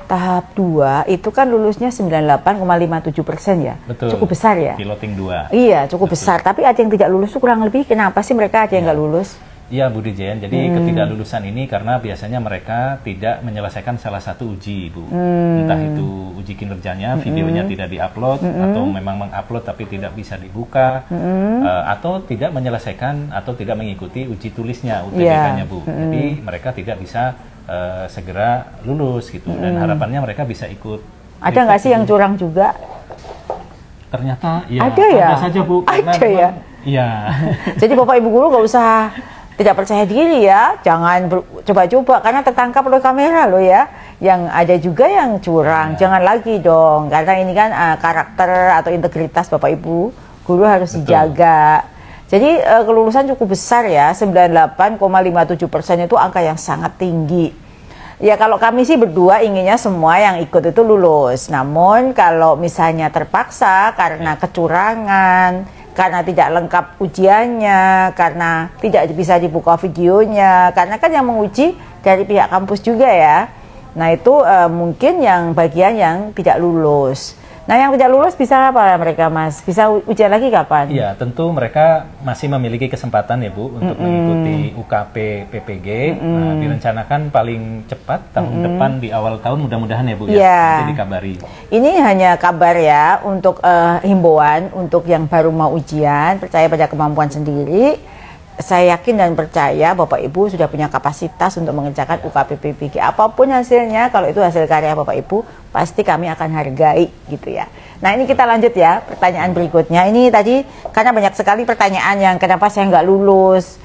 tahap 2 itu kan lulusnya 98,57% ya. Betul. Cukup besar ya. Piloting 2. Iya, cukup besar. Tapi ada yang tidak lulus tuh kurang lebih kenapa sih mereka ada yang nggak lulus? Iya Bu Dijen, jadi ketidaklulusan ini karena biasanya mereka tidak menyelesaikan salah satu uji Bu. Entah itu uji kinerjanya, videonya tidak diupload, atau memang mengupload tapi tidak bisa dibuka, atau tidak menyelesaikan atau tidak mengikuti uji tulisnya, UTBK-nya Bu. Jadi mereka tidak bisa segera lulus gitu, dan harapannya mereka bisa ikut. Ada nggak sih yang curang juga? Ternyata ya ada ya? ada saja Bu. Ada ya? Iya. Jadi Bapak Ibu guru nggak usah tidak percaya diri ya, jangan coba-coba karena tertangkap oleh kamera loh ya. Yang ada juga yang curang, jangan lagi dong, karena ini kan karakter atau integritas Bapak Ibu guru harus dijaga. Jadi kelulusan cukup besar ya, 98,57% itu angka yang sangat tinggi. Ya kalau kami sih berdua inginnya semua yang ikut itu lulus. Namun kalau misalnya terpaksa karena kecurangan, karena tidak lengkap ujiannya, karena tidak bisa dibuka videonya, karena kan yang menguji dari pihak kampus juga ya. Nah itu mungkin yang bagian yang tidak lulus. Nah yang tidak lulus bisa apa mereka Mas? Bisa ujian lagi kapan? Iya tentu mereka masih memiliki kesempatan ya Bu untuk mengikuti UKP PPG. Nah, direncanakan paling cepat tahun depan di awal tahun, mudah-mudahan ya Bu ya. Nanti dikabari. Ini hanya kabar ya untuk himbauan untuk yang baru mau ujian, percaya pada kemampuan sendiri. Saya yakin dan percaya Bapak Ibu sudah punya kapasitas untuk mengerjakan UKP PPG. Apapun hasilnya, kalau itu hasil karya Bapak Ibu, pasti kami akan hargai gitu ya. Nah ini kita lanjut ya, pertanyaan berikutnya. Ini tadi karena banyak sekali pertanyaan yang kenapa saya nggak lulus,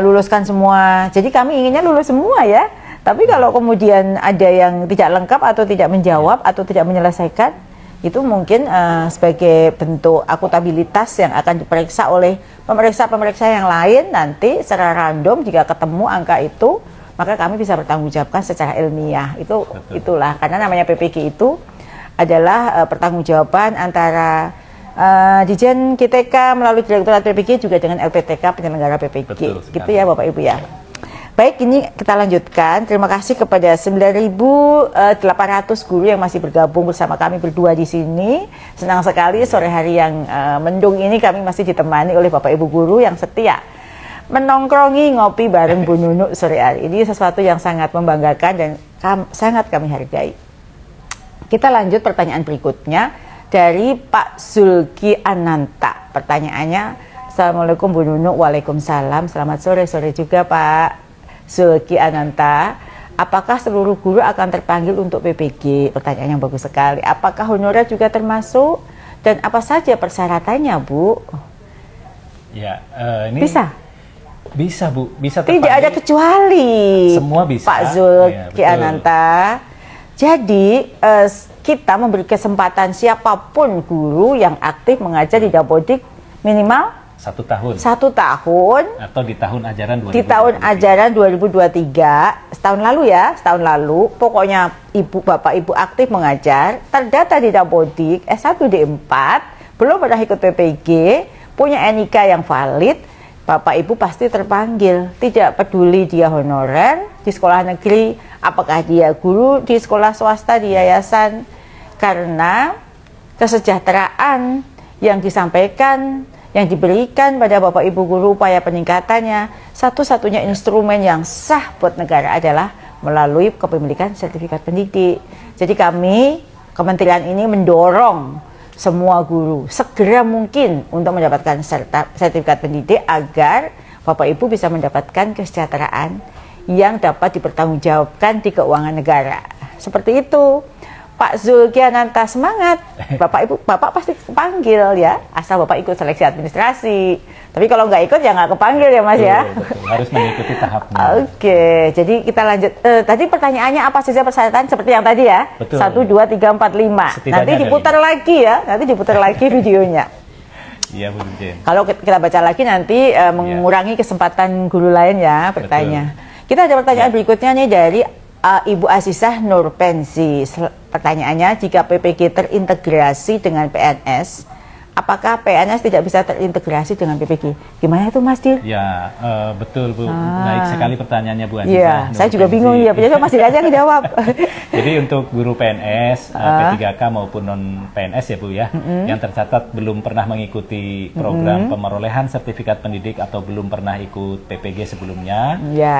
luluskan semua. Jadi kami inginnya lulus semua ya. Tapi kalau kemudian ada yang tidak lengkap atau tidak menjawab atau tidak menyelesaikan, itu mungkin sebagai bentuk akuntabilitas yang akan diperiksa oleh pemeriksa-pemeriksa yang lain nanti secara random. Jika ketemu angka itu, maka kami bisa bertanggungjawabkan secara ilmiah. Itulah karena namanya PPG itu adalah pertanggungjawaban antara Dijen KTK melalui Direktorat PPG juga dengan LPTK penyelenggara PPG. Gitu ya Bapak Ibu ya. Baik, ini kita lanjutkan. Terima kasih kepada 9.800 guru yang masih bergabung bersama kami berdua di sini. Senang sekali sore hari yang mendung ini kami masih ditemani oleh Bapak Ibu guru yang setia menongkrongi ngopi bareng Bu Nunu sore hari. Ini sesuatu yang sangat membanggakan dan sangat kami hargai. Kita lanjut pertanyaan berikutnya dari Pak Zulki Ananta. Pertanyaannya, Assalamualaikum Bu Nunu. Waalaikumsalam. Selamat sore juga Pak Zulki Ananta, apakah seluruh guru akan terpanggil untuk PPG? Pertanyaan yang bagus sekali. Apakah honorer juga termasuk? Dan apa saja persyaratannya, Bu? Ya, ini bisa Bu, bisa terpanggil. Tidak ada kecuali. Semua bisa. Pak Zulki Ananta. Jadi kita memberi kesempatan siapapun guru yang aktif mengajar di Dapodik minimal 1 tahun. 1 tahun. Atau di tahun ajaran 2023. Di tahun ajaran 2023, setahun lalu, pokoknya Bapak Ibu aktif mengajar, terdata di Dapodik, S1 D4, belum pernah ikut PPG, punya NIK yang valid, Bapak Ibu pasti terpanggil. Tidak peduli dia honorer di sekolah negeri, apakah dia guru di sekolah swasta, di yayasan, karena kesejahteraan yang disampaikan, yang diberikan pada Bapak Ibu guru, upaya peningkatannya, satu-satunya instrumen yang sah buat negara adalah melalui kepemilikan sertifikat pendidik. Jadi kami, kementerian ini mendorong semua guru segera mungkin untuk mendapatkan sertifikat pendidik agar Bapak Ibu bisa mendapatkan kesejahteraan yang dapat dipertanggungjawabkan di keuangan negara. Seperti itu. Pak Zulki Ananta, semangat. Bapak pasti kepanggil ya, asal Bapak ikut seleksi administrasi. Tapi kalau nggak ikut ya nggak kepanggil ya Mas ya. Betul. Harus mengikuti tahapnya. Oke, jadi kita lanjut. Tadi pertanyaannya apa saja persyaratan seperti yang tadi ya? Betul. 1, 2, 3, 4, 5. Nanti diputar lagi ya, nanti diputar lagi videonya. Iya Bu Jen. Kalau kita baca lagi nanti mengurangi kesempatan guru lain ya bertanya. Betul. Kita ada pertanyaan berikutnya nih dari Ibu Azizah Nurpensi. Pertanyaannya, jika PPG terintegrasi dengan PNS, apakah PNS tidak bisa terintegrasi dengan PPG? Gimana itu Mas Dir? Ya, betul Bu. Baik sekali pertanyaannya Bu Aziza. Iya, saya juga bingung ya, biasanya Mas Dir aja yang jawab. Jadi untuk guru PNS, P3K maupun non PNS ya Bu ya, yang tercatat belum pernah mengikuti program pemerolehan sertifikat pendidik atau belum pernah ikut PPG sebelumnya,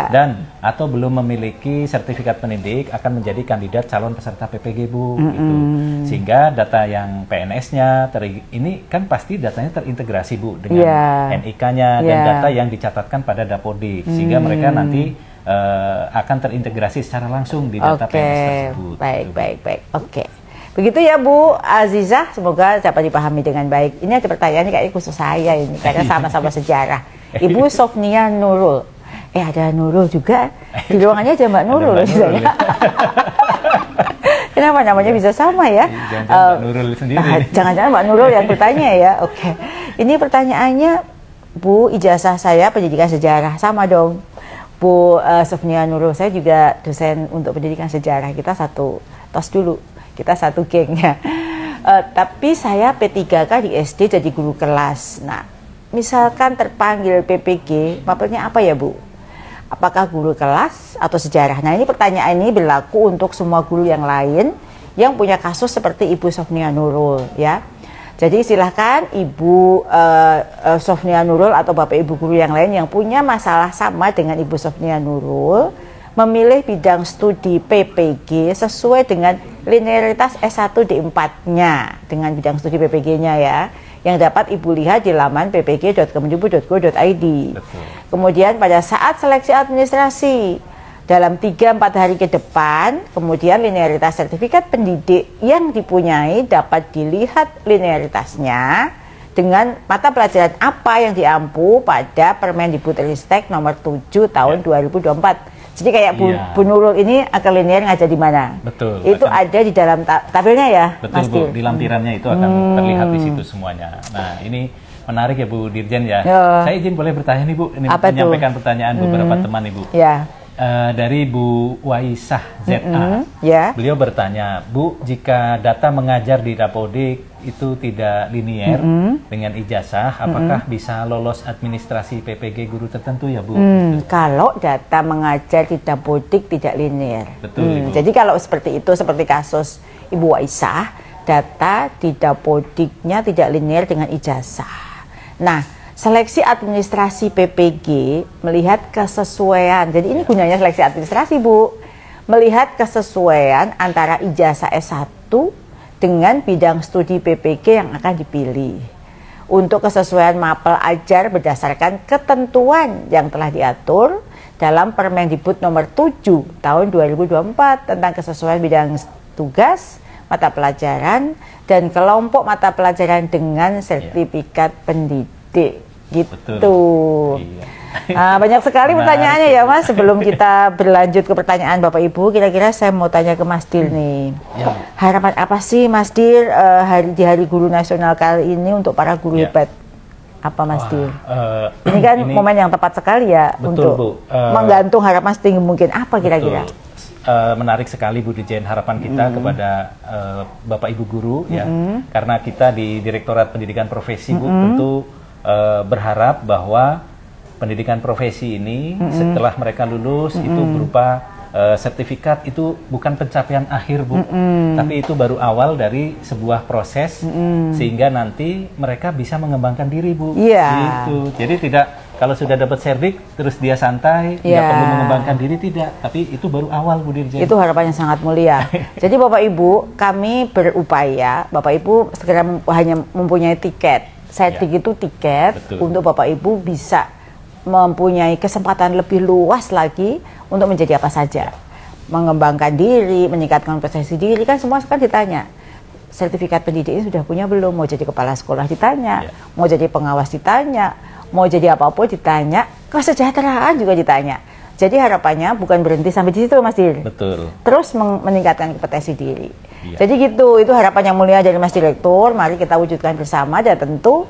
dan atau belum memiliki sertifikat pendidik akan menjadi kandidat calon peserta PPG Bu. Gitu. Sehingga data yang PNS-nya ini kan pasti datanya terintegrasi Bu dengan NIK-nya dan data yang dicatatkan pada Dapodik, sehingga mereka nanti akan terintegrasi secara langsung di data PNS tersebut. Baik. Oke. Begitu ya Bu Azizah, semoga dapat dipahami dengan baik. Ini ada pertanyaan kayaknya khusus saya ini, karena sama-sama sejarah. Ibu Sofnia Nurul. Ada Nurul juga di ruangannya, aja Mbak Nurul. Kenapa namanya bisa sama ya? Jangan-jangan Mbak Nurul sendiri. Jangan-jangan Mbak Nurul yang bertanya ya. Oke. Ini pertanyaannya, Bu, ijazah saya pendidikan sejarah. Sama dong. Bu Sofnia Nurul, saya juga dosen untuk pendidikan sejarah. Kita satu tos dulu. Kita satu geng ya. Tapi saya P3K di SD jadi guru kelas. Nah, misalkan terpanggil PPG, mapelnya apa ya Bu? Apakah guru kelas atau sejarah? Nah, ini pertanyaan ini berlaku untuk semua guru yang lain yang punya kasus seperti Ibu Sofnia Nurul ya. Jadi silahkan Ibu Sofnia Nurul atau Bapak Ibu guru yang lain yang punya masalah sama dengan Ibu Sofnia Nurul memilih bidang studi PPG sesuai dengan linearitas S1 D4-nya dengan bidang studi PPG-nya ya, yang dapat Ibu lihat di laman ppg.kemendikbud.go.id. Kemudian pada saat seleksi administrasi dalam 3-4 hari ke depan, kemudian linearitas sertifikat pendidik yang dipunyai dapat dilihat linearitasnya dengan mata pelajaran apa yang diampu pada Permendikbudristek nomor 7 tahun 2024. Jadi kayak Bu Nurul ini akan linear ngajar di mana? Betul. Itu ada di dalam tabelnya ya, betul, Mas Dir? Bu. Di lampirannya itu akan terlihat di situ semuanya. Nah, ini menarik ya Bu Dirjen ya. Saya izin boleh bertanya nih Bu, ini menyampaikan pertanyaan beberapa teman Ibu. Ya. Dari Bu Waisah ZA, beliau bertanya, Bu, jika data mengajar di Dapodik itu tidak linier dengan ijazah, apakah bisa lolos administrasi PPG guru tertentu ya Bu? Kalau data mengajar di Dapodik tidak linier. Betul, Ibu. Jadi kalau seperti itu, seperti kasus Ibu Waisah, data di Dapodiknya tidak linier dengan ijazah. Nah, seleksi administrasi PPG melihat kesesuaian. Jadi ini gunanya seleksi administrasi Bu. Melihat kesesuaian antara ijazah S1 dengan bidang studi PPG yang akan dipilih. Untuk kesesuaian mapel ajar berdasarkan ketentuan yang telah diatur dalam Permendikbud nomor 7 tahun 2024 tentang kesesuaian bidang tugas, mata pelajaran, dan kelompok mata pelajaran dengan sertifikat pendidik. Gitu. Iya. Banyak sekali pertanyaannya ya Mas. Sebelum kita berlanjut ke pertanyaan Bapak Ibu, kira-kira saya mau tanya ke Mas Dir nih. Harapan apa sih Mas Dir di Hari Guru Nasional kali ini untuk para guru hebat? Apa Mas Dir? Ini kan momen yang tepat sekali ya, betul, untuk Bu. Menggantung harapan setinggi mungkin. Apa kira-kira? Menarik sekali Bu Dirjen harapan kita kepada Bapak Ibu guru ya, karena kita di Direktorat Pendidikan Profesi Bu tentu berharap bahwa pendidikan profesi ini setelah mereka lulus itu berupa sertifikat, itu bukan pencapaian akhir Bu, tapi itu baru awal dari sebuah proses sehingga nanti mereka bisa mengembangkan diri Bu. Gitu. Jadi tidak kalau sudah dapat serdik terus dia santai, nggak perlu mengembangkan diri, tidak, tapi itu baru awal Bu Dirjen. Itu harapannya sangat mulia. Jadi Bapak Ibu, kami berupaya Bapak Ibu segera hanya mempunyai tiket. Serdik itu tiket untuk Bapak Ibu bisa mempunyai kesempatan lebih luas lagi untuk menjadi apa saja. Mengembangkan diri, meningkatkan prestasi diri, kan semua kan ditanya. Sertifikat pendidik ini sudah punya belum? Mau jadi kepala sekolah ditanya, mau jadi pengawas ditanya, mau jadi apapun ditanya, kesejahteraan juga ditanya. Jadi harapannya bukan berhenti sampai di situ Mas Dir. Betul. Terus meningkatkan kompetensi diri. Jadi gitu, itu harapan yang mulia dari Mas Direktur. Mari kita wujudkan bersama, dan tentu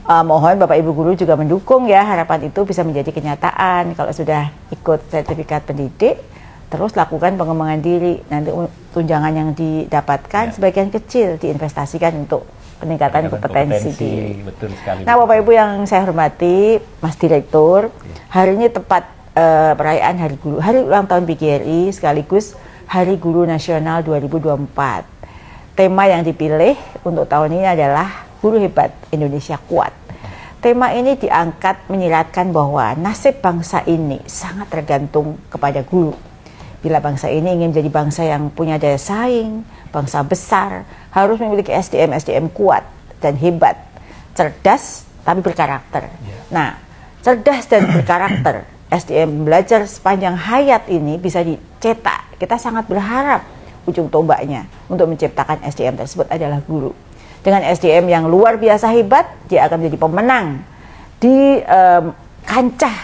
mohon Bapak Ibu guru juga mendukung ya, harapan itu bisa menjadi kenyataan. Kalau sudah ikut sertifikat pendidik, terus lakukan pengembangan diri. Nanti tunjangan yang didapatkan sebagian kecil diinvestasikan untuk peningkatan kompetensi. Betul sekali. Nah, Bapak Ibu yang saya hormati, Mas Direktur, hari ini tepat perayaan Hari Guru, Hari Ulang Tahun PGRI sekaligus Hari Guru Nasional 2024. Tema yang dipilih untuk tahun ini adalah Guru Hebat, Indonesia Kuat. Tema ini diangkat menyiratkan bahwa nasib bangsa ini sangat tergantung kepada guru. Bila bangsa ini ingin menjadi bangsa yang punya daya saing, bangsa besar, harus memiliki SDM kuat dan hebat, cerdas tapi berkarakter. Nah, cerdas dan berkarakter, SDM belajar sepanjang hayat ini bisa dicetak. Kita sangat berharap ujung tombaknya untuk menciptakan SDM tersebut adalah guru. Dengan SDM yang luar biasa hebat, dia akan menjadi pemenang di kancah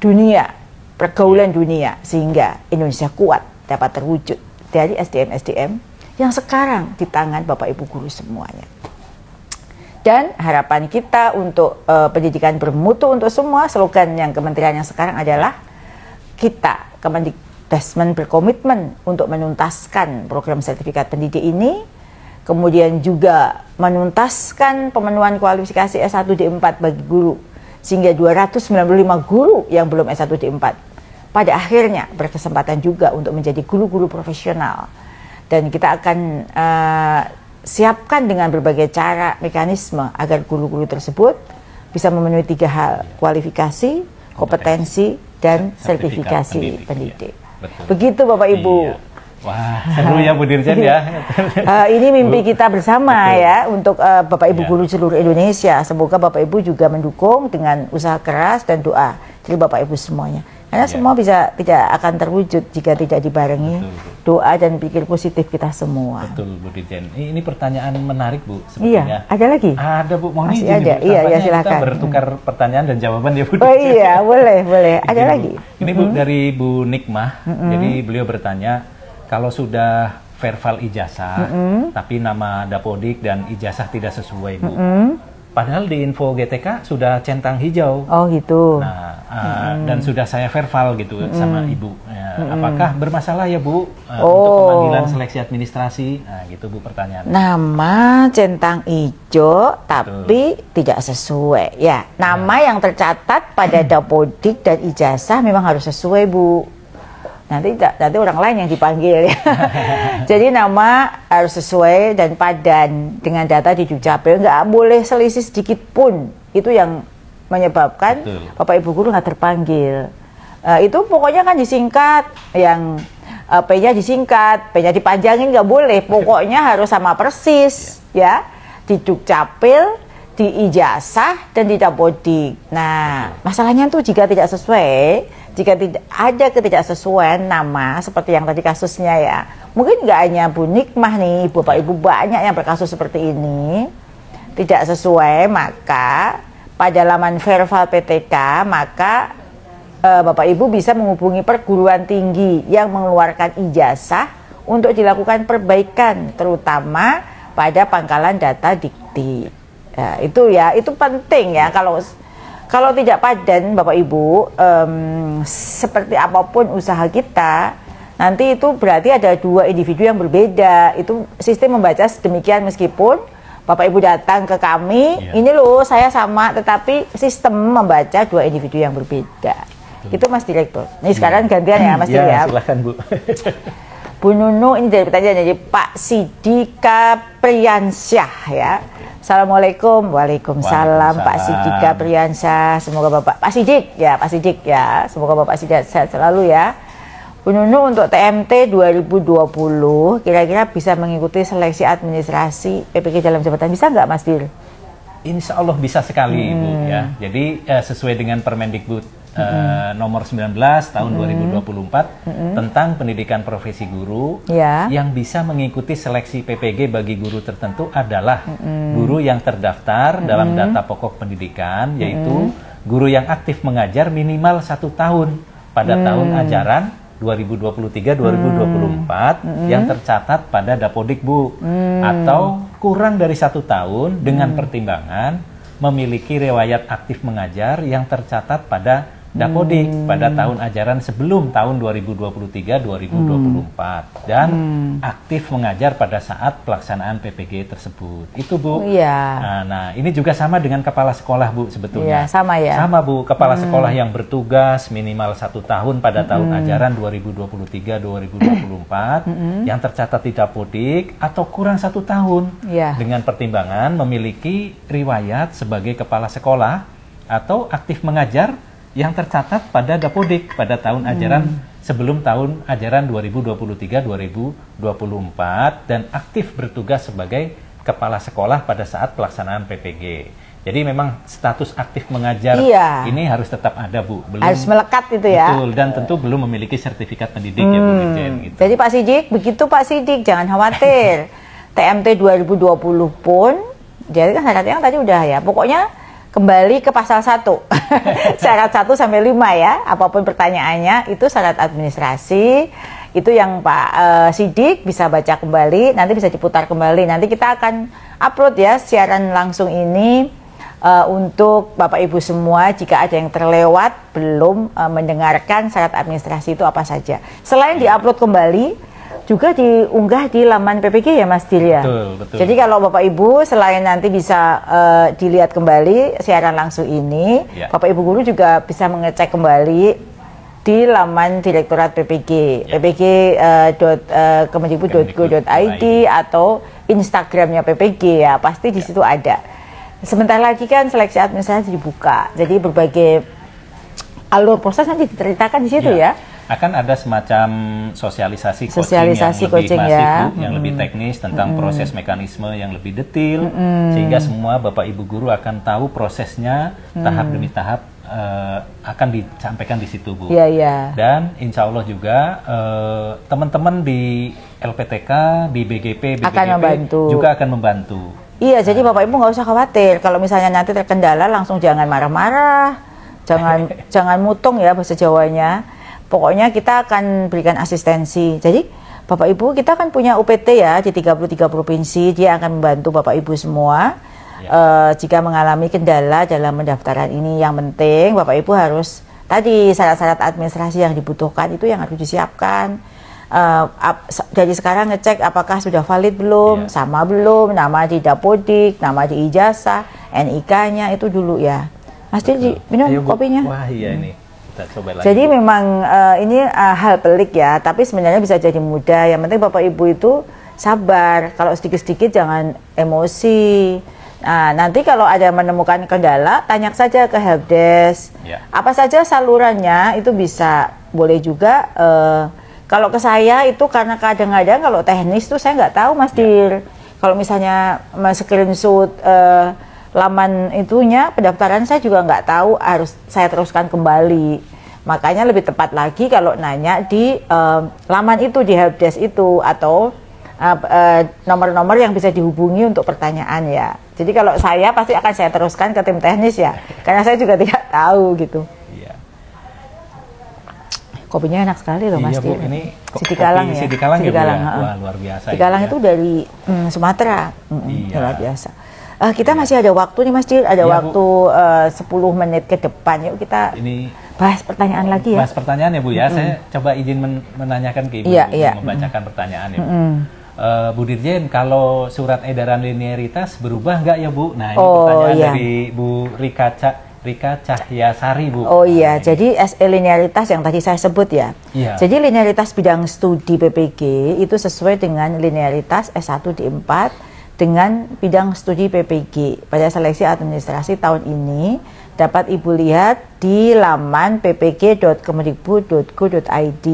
dunia, pergaulan dunia, sehingga Indonesia kuat dapat terwujud dari SDM yang sekarang di tangan Bapak Ibu guru semuanya. Dan harapan kita untuk pendidikan bermutu untuk semua, slogan yang kementerian yang sekarang adalah kita, Kemendikbudristek, berkomitmen untuk menuntaskan program sertifikat pendidik ini, kemudian juga menuntaskan pemenuhan kualifikasi S1 D4 bagi guru, sehingga 295 guru yang belum S1 D4 pada akhirnya berkesempatan juga untuk menjadi guru-guru profesional. Dan kita akan siapkan dengan berbagai cara, mekanisme agar guru-guru tersebut bisa memenuhi 3 hal: kualifikasi, kompetensi, dan sertifikasi pendidik. Begitu Bapak Ibu. Iya. Wah, seru ya Bu Dirjen ya. Ini mimpi kita bersama ya untuk Bapak Ibu guru seluruh Indonesia. Semoga Bapak Ibu juga mendukung dengan usaha keras dan doa dari Bapak Ibu semuanya. Karena semua tidak akan terwujud jika tidak dibarengi doa dan pikir positif kita semua. Betul Bu Dirjen. Ini pertanyaan menarik Bu sepertinya. Iya, ada lagi? Ada Bu, mohon masih izin. Ada. Iya, silakan. Kita bertukar pertanyaan dan jawaban ya Bu Dirjen. Oh iya, boleh. Ada lagi. Ini Bu dari Bu Nikmah. Jadi beliau bertanya, kalau sudah verbal ijazah, tapi nama Dapodik dan ijazah tidak sesuai, Bu. Padahal di info GTK sudah centang hijau. Oh gitu. Nah, dan sudah saya verbal gitu sama Ibu. Apakah bermasalah ya Bu untuk pemanggilan seleksi administrasi? Nah, gitu Bu pertanyaan. Nama centang hijau tapi tidak sesuai. Ya, nama yang tercatat pada Dapodik dan ijazah memang harus sesuai, Bu. Nanti orang lain yang dipanggil ya. Jadi nama harus sesuai dan padan dengan data di Dukcapil, nggak boleh selisih sedikit pun. Itu yang menyebabkan Bapak Ibu guru nggak terpanggil. Itu pokoknya kan disingkat, yang P-nya disingkat, P-nya dipanjangin nggak boleh. Pokoknya harus sama persis ya di Dukcapil, di ijazah dan di Dapodik. Nah, masalahnya tuh jika tidak sesuai, jika tidak ada ketidaksesuaian nama seperti yang tadi kasusnya ya, mungkin nggak hanya Bu Nikmah nih, Bapak Ibu banyak yang berkasus seperti ini tidak sesuai, maka pada laman verbal PTK maka Bapak Ibu bisa menghubungi perguruan tinggi yang mengeluarkan ijazah untuk dilakukan perbaikan, terutama pada pangkalan data dikti. Ya, itu penting ya. Kalau tidak padan Bapak Ibu, seperti apapun usaha kita, nanti itu berarti ada 2 individu yang berbeda. Itu sistem membaca sedemikian, meskipun Bapak Ibu datang ke kami, ini loh saya sama, tetapi sistem membaca 2 individu yang berbeda. Itu Mas Direktur. Ini sekarang gantian ya Mas Direktur. Ya, silakan Bu. Bu Nunu, ini dari pertanyaan dari Pak Sidika Priyansyah ya. Assalamualaikum. Waalaikumsalam Pak Sidika Priyansyah. Semoga Bapak Pak Sidik ya. Semoga Bapak sehat selalu ya. Bu Nunu, untuk TMT 2020 kira-kira bisa mengikuti seleksi administrasi PPG dalam jabatan, bisa nggak Mas Dir? Insya Allah bisa sekali Ibu ya. Jadi sesuai dengan Permendikbud nomor 19 tahun 2024 tentang pendidikan profesi guru, yang bisa mengikuti seleksi PPG bagi guru tertentu adalah guru yang terdaftar dalam data pokok pendidikan, yaitu guru yang aktif mengajar minimal 1 tahun pada tahun ajaran 2023-2024 yang tercatat pada Dapodik Bu, atau kurang dari 1 tahun dengan pertimbangan memiliki riwayat aktif mengajar yang tercatat pada Dapodik pada tahun ajaran sebelum tahun 2023-2024 dan aktif mengajar pada saat pelaksanaan PPG tersebut. Itu Bu. Iya. Nah, ini juga sama dengan kepala sekolah Bu sebetulnya. Iya, sama ya. Sama Bu, kepala sekolah yang bertugas minimal 1 tahun pada tahun ajaran 2023-2024 yang tercatat di Dapodik atau kurang 1 tahun dengan pertimbangan memiliki riwayat sebagai kepala sekolah atau aktif mengajar yang tercatat pada Dapodik pada tahun ajaran sebelum tahun ajaran 2023-2024 dan aktif bertugas sebagai kepala sekolah pada saat pelaksanaan PPG. Jadi memang status aktif mengajar ini harus tetap ada Bu. Harus melekat itu ya. Betul, dan tentu belum memiliki sertifikat pendidik ya Bu Dirjen. Gitu. Jadi Pak Sidik, begitu Pak Sidik, jangan khawatir. TMT 2020 pun, jadi kan syaratnya tadi udah ya, pokoknya kembali ke pasal 1, syarat 1 sampai 5 ya, apapun pertanyaannya, itu syarat administrasi, itu yang Pak Sidik bisa baca kembali, nanti bisa diputar kembali, nanti kita akan upload ya siaran langsung ini untuk Bapak Ibu semua, jika ada yang terlewat, belum mendengarkan syarat administrasi itu apa saja. Selain diupload kembali, juga diunggah di laman PPG ya Mas Dir ya. Betul, betul. Jadi kalau Bapak Ibu selain nanti bisa dilihat kembali siaran langsung ini, Bapak Ibu guru juga bisa mengecek kembali di laman Direktorat PPG, ppg.kemendikbud.go.id atau Instagramnya PPG ya, pasti di situ ada. Sebentar lagi kan seleksi administrasi dibuka, jadi berbagai alur proses nanti diceritakan di situ ya. Akan ada semacam sosialisasi coaching yang lebih masif, ya. yang lebih teknis tentang proses mekanisme yang lebih detail, sehingga semua Bapak Ibu guru akan tahu prosesnya tahap demi tahap akan disampaikan di situ Bu. Dan insya Allah juga teman-teman di LPTK, di BGP, juga akan membantu. Iya, jadi Bapak Ibu nggak usah khawatir kalau misalnya nanti terkendala langsung jangan marah-marah, jangan mutung ya bahasa Jawanya. Pokoknya kita akan berikan asistensi. Jadi Bapak Ibu kita kan punya UPT ya di 33 provinsi. Dia akan membantu Bapak Ibu semua jika mengalami kendala dalam pendaftaran ini. Yang penting Bapak Ibu harus tadi syarat-syarat administrasi yang dibutuhkan itu yang harus disiapkan. Dari sekarang ngecek apakah sudah valid belum, sama belum, nama di Dapodik, nama di ijazah, NIK-nya itu dulu ya. Mas Dir, minum kopinya. Wah iya ini. Jadi memang ini hal pelik ya, tapi sebenarnya bisa jadi mudah. Yang penting Bapak Ibu itu sabar. Kalau sedikit-sedikit jangan emosi. Nah, nanti kalau ada menemukan kendala, tanya saja ke helpdesk. Apa saja salurannya itu bisa. Boleh juga. Kalau ke saya itu karena kadang-kadang kalau teknis tuh saya nggak tahu Mas Dir. Kalau misalnya Mas screenshot laman itunya pendaftaran saya juga nggak tahu, harus saya teruskan kembali. Makanya lebih tepat lagi kalau nanya di laman itu, di helpdesk itu, atau nomor-nomor yang bisa dihubungi untuk pertanyaan ya. Jadi kalau saya pasti akan saya teruskan ke tim teknis ya, karena saya juga tidak tahu gitu. Kopinya enak sekali loh Mas Dir. Ini Sidikalang ya. Sidikalang ya. Wah, luar biasa. Sidikalang itu dari Sumatera. Luar biasa. Kita masih ada waktu nih Mas Dir, ada waktu 10 menit ke depan. Yuk kita bahas pertanyaan lagi ya. Bahas pertanyaan ya Bu ya. Saya coba izin menanyakan ke Ibu, membacakan pertanyaan ya Bu. Bu Dirjen, kalau surat edaran linearitas berubah nggak ya Bu? Nah ini pertanyaan dari Bu Rika Cahyasari Bu. Jadi SE linearitas yang tadi saya sebut ya. Jadi linearitas bidang studi PPG itu sesuai dengan linearitas S1 di 4 dengan bidang studi PPG pada seleksi administrasi tahun ini. Dapat Ibu lihat di laman ppg.kemendikbud.go.id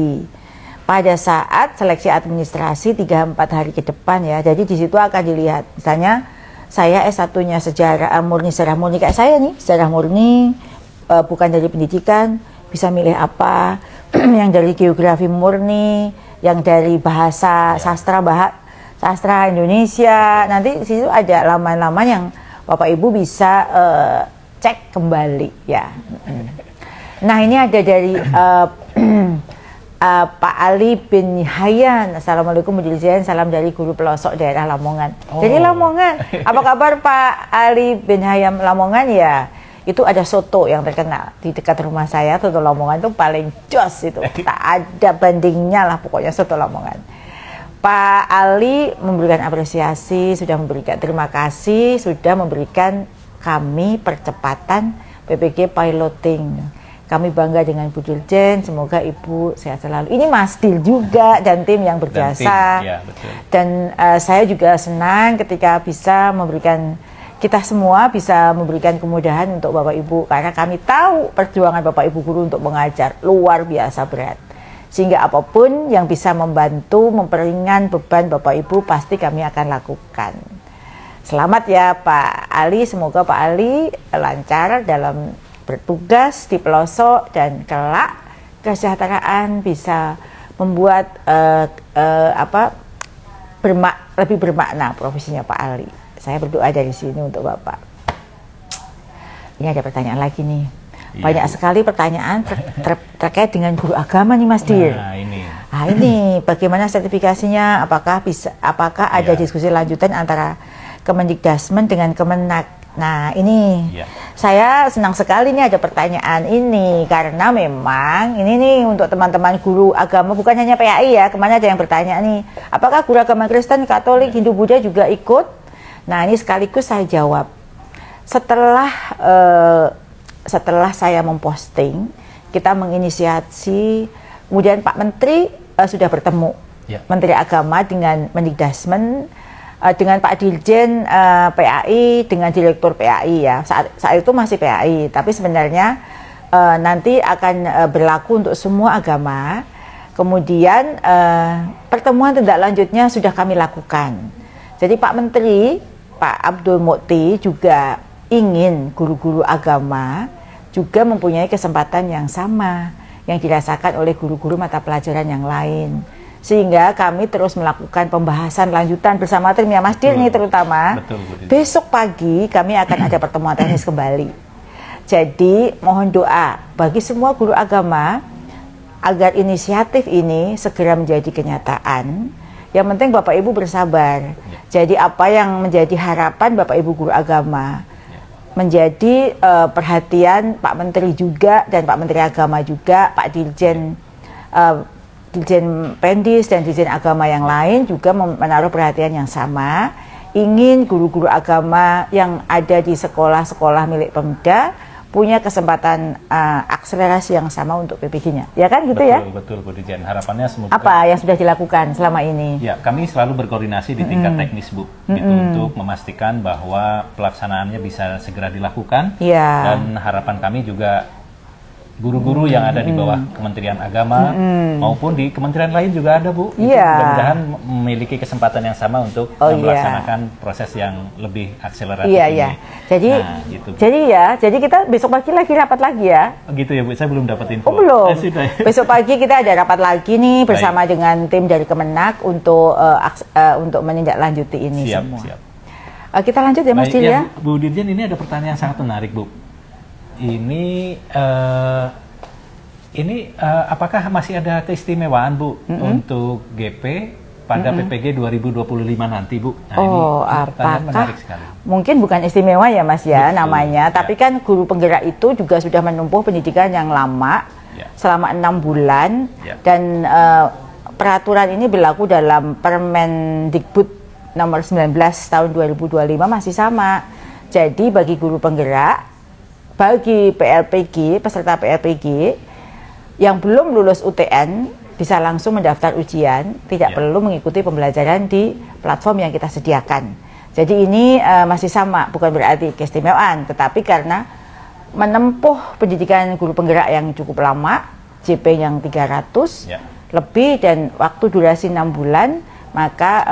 pada saat seleksi administrasi 3-4 hari ke depan ya. Jadi di situ akan dilihat misalnya saya S1-nya sejarah murni kayak saya nih, sejarah murni, bukan dari pendidikan, bisa milih apa, yang dari geografi murni, yang dari bahasa sastra Indonesia. Nanti di situ ada laman-laman yang Bapak Ibu bisa cek kembali ya. Nah ini ada dari Pak Ali bin Hayan. Assalamualaikum Bu Dirjen, salam dari guru pelosok daerah Lamongan. Jadi Lamongan, apa kabar Pak Ali bin Hayam Lamongan ya? itu ada soto yang terkenal di dekat rumah saya, soto Lamongan itu paling jos itu, tak ada bandingnya lah pokoknya soto Lamongan. Pak Ali memberikan apresiasi, sudah memberikan terima kasih, sudah memberikan kami percepatan PPG piloting. Kami bangga dengan Bu Dirjen, semoga Ibu sehat selalu. Ini Mas Dil juga dan tim yang berjasa. Dan saya juga senang ketika bisa memberikan, kita semua bisa memberikan kemudahan untuk Bapak Ibu. Karena kami tahu perjuangan Bapak Ibu guru untuk mengajar luar biasa berat. Sehingga apapun yang bisa membantu, memperingan beban Bapak Ibu pasti kami akan lakukan. Selamat ya Pak Ali, semoga Pak Ali lancar dalam bertugas di pelosok dan kelak kesejahteraan bisa membuat lebih bermakna profesinya Pak Ali. Saya berdoa dari sini untuk Bapak. Ini ada pertanyaan lagi nih. Banyak sekali pertanyaan terkait dengan guru agama nih Mas Dir. Nah ini bagaimana sertifikasinya? Apakah ada diskusi lanjutan antara Kemendikdasmen dengan Kemenak? Nah ini saya senang sekali nih ada pertanyaan ini, karena memang ini nih untuk teman-teman guru agama, bukan hanya PAI ya. Kemana ada yang bertanya nih, apakah guru agama Kristen, Katolik, Hindu, Buddha juga ikut? Nah ini sekaligus saya jawab. Setelah saya memposting, kita menginisiasi, kemudian Pak Menteri sudah bertemu, Menteri Agama dengan Mendikdasmen, dengan Pak Dirjen PAI, dengan Direktur PAI ya. Saat itu masih PAI, tapi sebenarnya nanti akan berlaku untuk semua agama. Kemudian pertemuan tindak lanjutnya sudah kami lakukan. Jadi Pak Menteri, Pak Abdul Mukti juga ingin guru-guru agama juga mempunyai kesempatan yang sama yang dirasakan oleh guru-guru mata pelajaran yang lain. Sehingga kami terus melakukan pembahasan lanjutan bersama tim ya Mas Dir nih terutama. Besok pagi kami akan ada pertemuan teknis kembali. Jadi mohon doa bagi semua guru agama agar inisiatif ini segera menjadi kenyataan. Yang penting Bapak Ibu bersabar. Jadi apa yang menjadi harapan Bapak Ibu guru agama menjadi perhatian Pak Menteri juga, dan Pak Menteri Agama juga, Pak Dirjen Dirjen Pendis dan Dirjen Agama yang lain juga menaruh perhatian yang sama, ingin guru-guru agama yang ada di sekolah-sekolah milik Pemda punya kesempatan akselerasi yang sama untuk PPG-nya, ya kan gitu ya? Betul, Bu Dirjen. Harapannya semoga. Apa yang sudah dilakukan selama ini? Ya, kami selalu berkoordinasi di tingkat teknis, Bu, gitu, untuk memastikan bahwa pelaksanaannya bisa segera dilakukan. Dan harapan kami juga guru-guru yang ada di bawah Kementerian Agama maupun di kementerian lain juga ada, Bu. Mudah-mudahan memiliki kesempatan yang sama untuk melaksanakan proses yang lebih akseleratif ini. Jadi kita besok pagi lagi rapat lagi ya. Gitu ya, Bu. Saya belum dapat info. Belum. Besok pagi kita ada rapat lagi nih bersama dengan tim dari Kemenak untuk menindaklanjuti ini semua. Kita lanjut ya Mas Dil ya. Bu Dirjen, ini ada pertanyaan yang sangat menarik, Bu. Ini apakah masih ada keistimewaan, Bu, untuk GP pada PPG 2025 nanti, Bu? Nah, ini pertanyaan menarik sekali. Mungkin bukan istimewa ya Mas ya namanya, tapi kan guru penggerak itu juga sudah menempuh pendidikan yang lama selama 6 bulan dan peraturan ini berlaku dalam Permendikbud nomor 19 tahun 2025 masih sama. Jadi bagi guru penggerak, bagi PLPG, peserta PLPG yang belum lulus UTN bisa langsung mendaftar ujian, tidak perlu mengikuti pembelajaran di platform yang kita sediakan. Jadi ini masih sama, bukan berarti keistimewaan, tetapi karena menempuh pendidikan guru penggerak yang cukup lama, JP yang 300 lebih dan waktu durasi 6 bulan, maka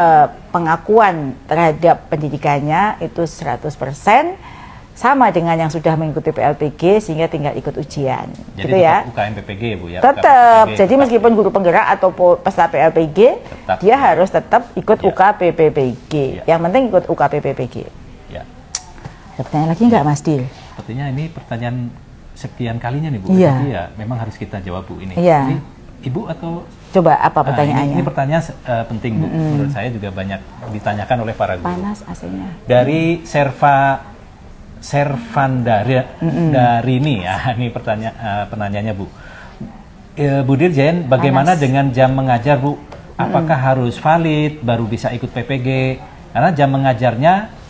pengakuan terhadap pendidikannya itu 100%. Sama dengan yang sudah mengikuti PLPG sehingga tinggal ikut ujian. Jadi gitu ya. UKM PPG ya, Bu ya. Tetap. Jadi meskipun guru penggerak atau peserta PLPG, dia harus tetap ikut UKPPPG. Yang penting ikut UKPPPG. Ada pertanyaan lagi nggak Mas Dil? Sepertinya ini pertanyaan sekian kalinya nih, Bu. Jadi ya memang harus kita jawab, Bu, ini. Jadi Ibu atau coba apa pertanyaannya? Ini pertanyaan penting, Bu. Menurut saya juga banyak ditanyakan oleh para guru. Panas AC-nya. Dari Serva Servandarini ya, ini penanyanya Bu. Bu Dirjen, bagaimana dengan jam mengajar Bu? Apakah harus valid baru bisa ikut PPG? Karena jam mengajarnya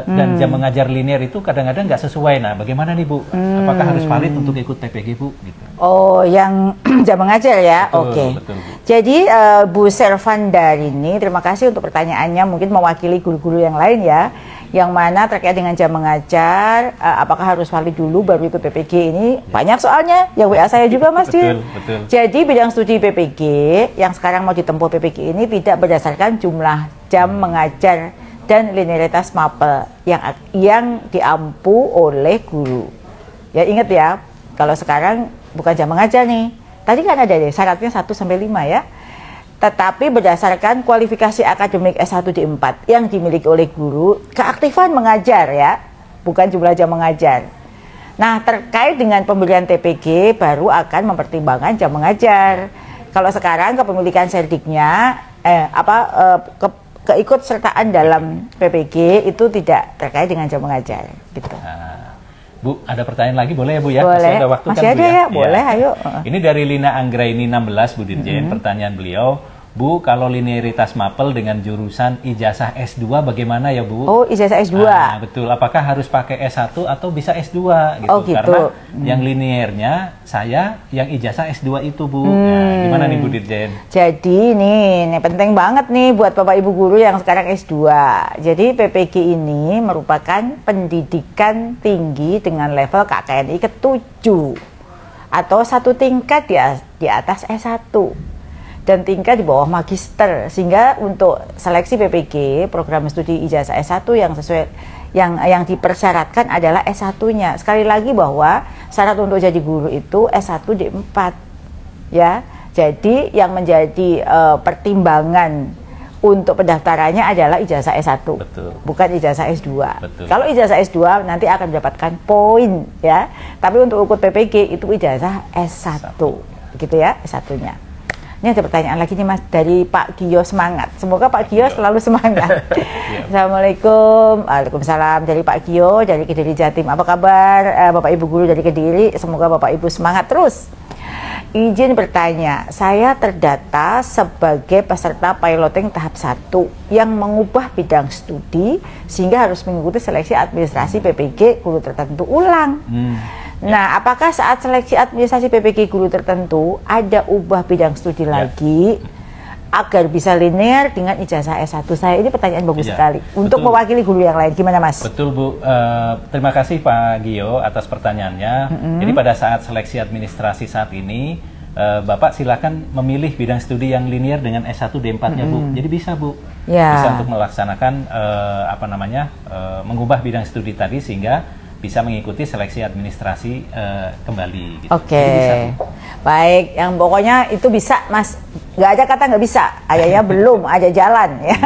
dan jam mengajar linear itu kadang-kadang nggak sesuai. Nah, bagaimana nih Bu? Apakah harus valid untuk ikut PPG Bu? Gitu. Oh, yang jam mengajar ya? Oke. Betul, Bu. Jadi Bu Servandarini, terima kasih untuk pertanyaannya. Mungkin mewakili guru-guru yang lain ya. Yang mana terkait dengan jam mengajar, apakah harus valid dulu baru ikut PPG ini? Banyak soalnya, yang WA saya juga Mas Dir. Betul. Jadi bidang studi PPG yang sekarang mau ditempuh PPG ini tidak berdasarkan jumlah jam mengajar dan linearitas mapel yang diampu oleh guru. Ya ingat ya, kalau sekarang bukan jam mengajar nih. Tadi kan ada deh syaratnya 1 sampai 5 ya. Tetapi berdasarkan kualifikasi akademik S1 D4 yang dimiliki oleh guru, keaktifan mengajar ya, bukan jumlah jam mengajar. Nah, terkait dengan pemberian TPG baru akan mempertimbangkan jam mengajar. Kalau sekarang kepemilikan serdiknya keikutsertaan dalam PPG itu tidak terkait dengan jam mengajar gitu. Bu, ada pertanyaan lagi boleh ya Bu ya? Boleh. Masih ada waktu Masih kan ada Bu ya? Boleh, ayo. Ini dari Lina Anggraini 16 Bu Dirjen, pertanyaan beliau, Bu, kalau linearitas mapel dengan jurusan ijazah S2 bagaimana ya Bu? Oh, ijazah S2. Betul, apakah harus pakai S1 atau bisa S2 gitu? Oh, gitu. Karena yang linearnya saya yang ijazah S2 itu Bu. Nah, gimana nih Bu Dirjen? Jadi ini penting banget nih buat Bapak Ibu guru yang sekarang S2. Jadi PPG ini merupakan pendidikan tinggi dengan level KKNI ke-7 atau satu tingkat di atas S1. Dan tingkat di bawah magister, sehingga untuk seleksi PPG program studi ijazah S1 yang sesuai yang dipersyaratkan adalah S1-nya. Sekali lagi bahwa syarat untuk jadi guru itu S1 D4 ya. Jadi yang menjadi pertimbangan untuk pendaftarannya adalah ijazah S1. Betul. Bukan ijazah S2. Betul. Kalau ijazah S2 nanti akan mendapatkan poin ya. Tapi untuk ikut PPG itu ijazah S1. Begitu ya, S1-nya. Ini ada pertanyaan lagi nih Mas dari Pak Gio Semangat. Semoga Pak Gio selalu semangat. Assalamualaikum. Waalaikumsalam dari Pak Gio dari Kediri Jatim. Apa kabar Bapak Ibu guru dari Kediri? Semoga Bapak Ibu semangat terus. Izin bertanya, saya terdata sebagai peserta piloting tahap 1 yang mengubah bidang studi sehingga harus mengikuti seleksi administrasi PPG guru tertentu ulang. Nah, apakah saat seleksi administrasi PPG guru tertentu ada ubah bidang studi lagi agar bisa linear dengan ijazah S1 saya? Ini pertanyaan bagus sekali untuk mewakili guru yang lain. Gimana Mas? Betul Bu, terima kasih Pak Gio atas pertanyaannya. Jadi pada saat seleksi administrasi saat ini, Bapak silakan memilih bidang studi yang linear dengan S1 D4-nya Bu. Jadi bisa Bu, bisa untuk melaksanakan mengubah bidang studi tadi sehingga bisa mengikuti seleksi administrasi kembali. Gitu. Oke, baik. Yang pokoknya itu bisa, Mas. Nggak ada kata nggak bisa. Ayahnya belum, ada jalan. Ya.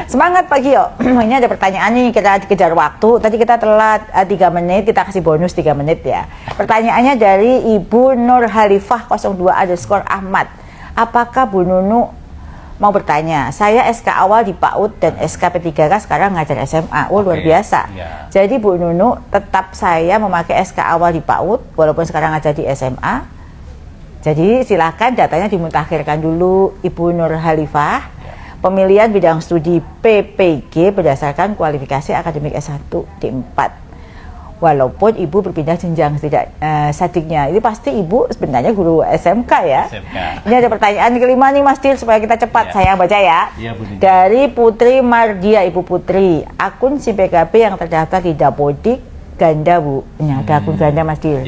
Semangat Pak Gio. Ini ada pertanyaan nih, kita dikejar waktu. Tadi kita telat 3 menit, kita kasih bonus 3 menit ya. Pertanyaannya dari Ibu Nur Halifah 02_Ahmad. Apakah Bu Nunu mau bertanya, saya SK awal di PAUD dan SK P3K sekarang ngajar SMA. Oh, luar biasa. Jadi Bu Nunu, tetap saya memakai SK awal di PAUD walaupun sekarang ngajar di SMA. Jadi silahkan datanya dimutakhirkan dulu Ibu Nur Halifah. Pemilihan bidang studi PPG berdasarkan kualifikasi akademik S1 D4. Walaupun ibu berpindah jenjang sadiknya, ini pasti ibu sebenarnya guru SMK ya. SMK. Ini ada pertanyaan kelima nih Mas Dir supaya kita cepat. Saya baca ya. Dari Putri Mardia, Ibu Putri, akun SIM PKB yang terdaftar di Dapodik ganda Bu. Ini ada akun ganda Mas Dir.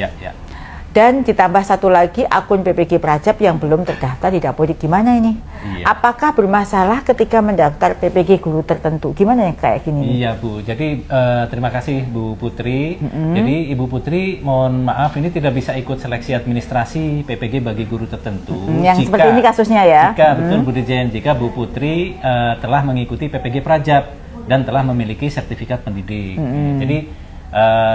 Dan ditambah satu lagi akun PPG Prajab yang belum terdaftar di Dapodik. Gimana ini? Apakah bermasalah ketika mendaftar PPG guru tertentu? Gimana yang kayak gini? Iya Bu, jadi terima kasih Bu Putri. Jadi Ibu Putri mohon maaf ini tidak bisa ikut seleksi administrasi PPG bagi guru tertentu. Yang seperti ini kasusnya ya? Jika betul Bu Dirjen, jika Bu Putri telah mengikuti PPG Prajab dan telah memiliki sertifikat pendidik. Jadi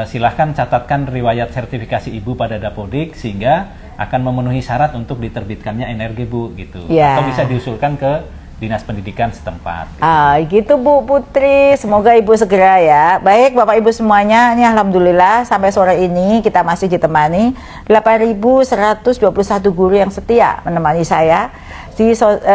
silahkan catatkan riwayat sertifikasi ibu pada Dapodik sehingga akan memenuhi syarat untuk diterbitkannya NRG Bu gitu. Atau bisa diusulkan ke Dinas Pendidikan setempat. Gitu Bu Putri, semoga Ibu segera ya. Baik Bapak Ibu semuanya, ini alhamdulillah sampai sore ini kita masih ditemani 8.121 guru yang setia menemani saya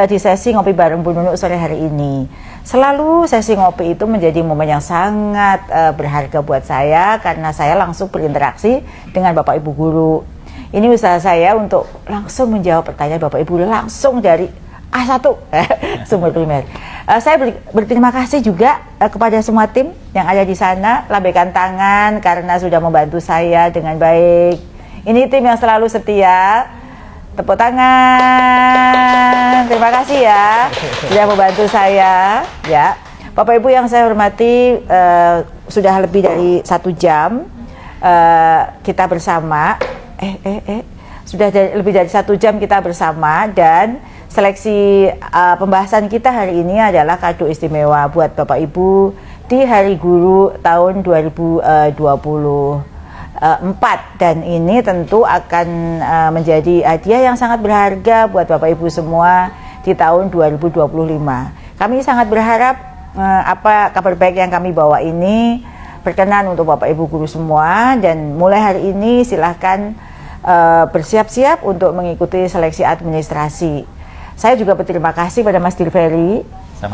di sesi ngopi bareng Bu Nunuk sore hari ini. Selalu sesi ngopi itu menjadi momen yang sangat berharga buat saya karena saya langsung berinteraksi dengan Bapak Ibu guru. Ini usaha saya untuk langsung menjawab pertanyaan Bapak Ibu langsung dari A1 sumber primer. Saya berterima kasih juga kepada semua tim yang ada di sana, lambaikan tangan karena sudah membantu saya dengan baik. Ini tim yang selalu setia. Tepuk tangan. Terima kasih ya sudah membantu saya. Ya, Bapak Ibu yang saya hormati, sudah lebih dari 1 jam kita bersama. Sudah lebih dari 1 jam kita bersama dan seleksi pembahasan kita hari ini adalah kado istimewa buat Bapak Ibu di Hari Guru tahun 2024 dan ini tentu akan menjadi hadiah yang sangat berharga buat Bapak Ibu semua di tahun 2025. Kami sangat berharap apa kabar baik yang kami bawa ini berkenan untuk Bapak Ibu guru semua dan mulai hari ini silahkan bersiap-siap untuk mengikuti seleksi administrasi. Saya juga berterima kasih pada Mas Dilferi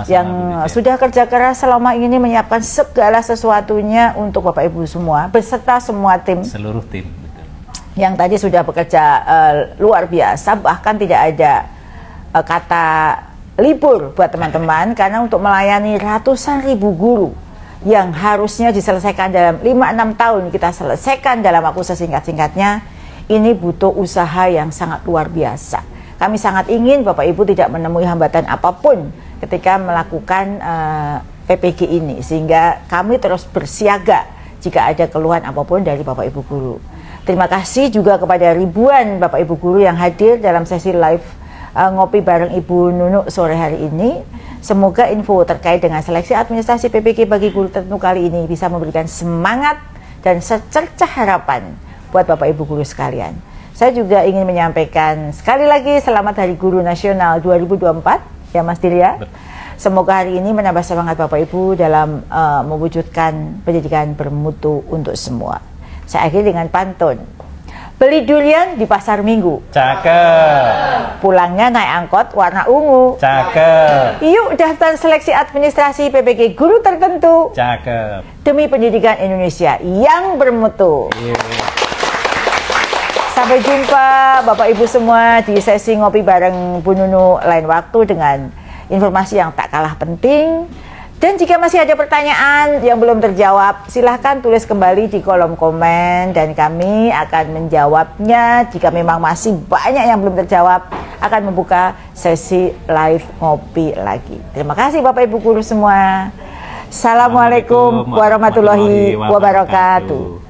yang sudah kerja keras selama ini menyiapkan segala sesuatunya untuk Bapak Ibu semua beserta semua tim. Seluruh tim. Betul. Yang tadi sudah bekerja luar biasa, bahkan tidak ada kata libur buat teman-teman karena untuk melayani ratusan ribu guru yang harusnya diselesaikan dalam 5-6 tahun kita selesaikan dalam waktu sesingkat-singkatnya, ini butuh usaha yang sangat luar biasa. Kami sangat ingin Bapak Ibu tidak menemui hambatan apapun ketika melakukan PPG ini, sehingga kami terus bersiaga jika ada keluhan apapun dari Bapak Ibu guru. Terima kasih juga kepada ribuan Bapak Ibu guru yang hadir dalam sesi live ngopi bareng Ibu Nunuk sore hari ini. Semoga info terkait dengan seleksi administrasi PPG bagi guru tertentu kali ini bisa memberikan semangat dan secercah harapan buat Bapak Ibu guru sekalian. Saya juga ingin menyampaikan sekali lagi selamat Hari Guru Nasional 2024 ya Mas Dilia. Semoga hari ini menambah semangat Bapak Ibu dalam mewujudkan pendidikan bermutu untuk semua. Saya akhiri dengan pantun. Beli durian di pasar Minggu. Cakep. Pulangnya naik angkot warna ungu. Cakep. Yuk daftar seleksi administrasi PPG guru tertentu. Cakep. Demi pendidikan Indonesia yang bermutu. Sampai jumpa Bapak Ibu semua di sesi ngopi bareng Bu Nunu lain waktu dengan informasi yang tak kalah penting. Dan jika masih ada pertanyaan yang belum terjawab, silahkan tulis kembali di kolom komen dan kami akan menjawabnya. Jika memang masih banyak yang belum terjawab, akan membuka sesi live ngopi lagi. Terima kasih Bapak Ibu guru semua. Assalamualaikum warahmatullahi wabarakatuh.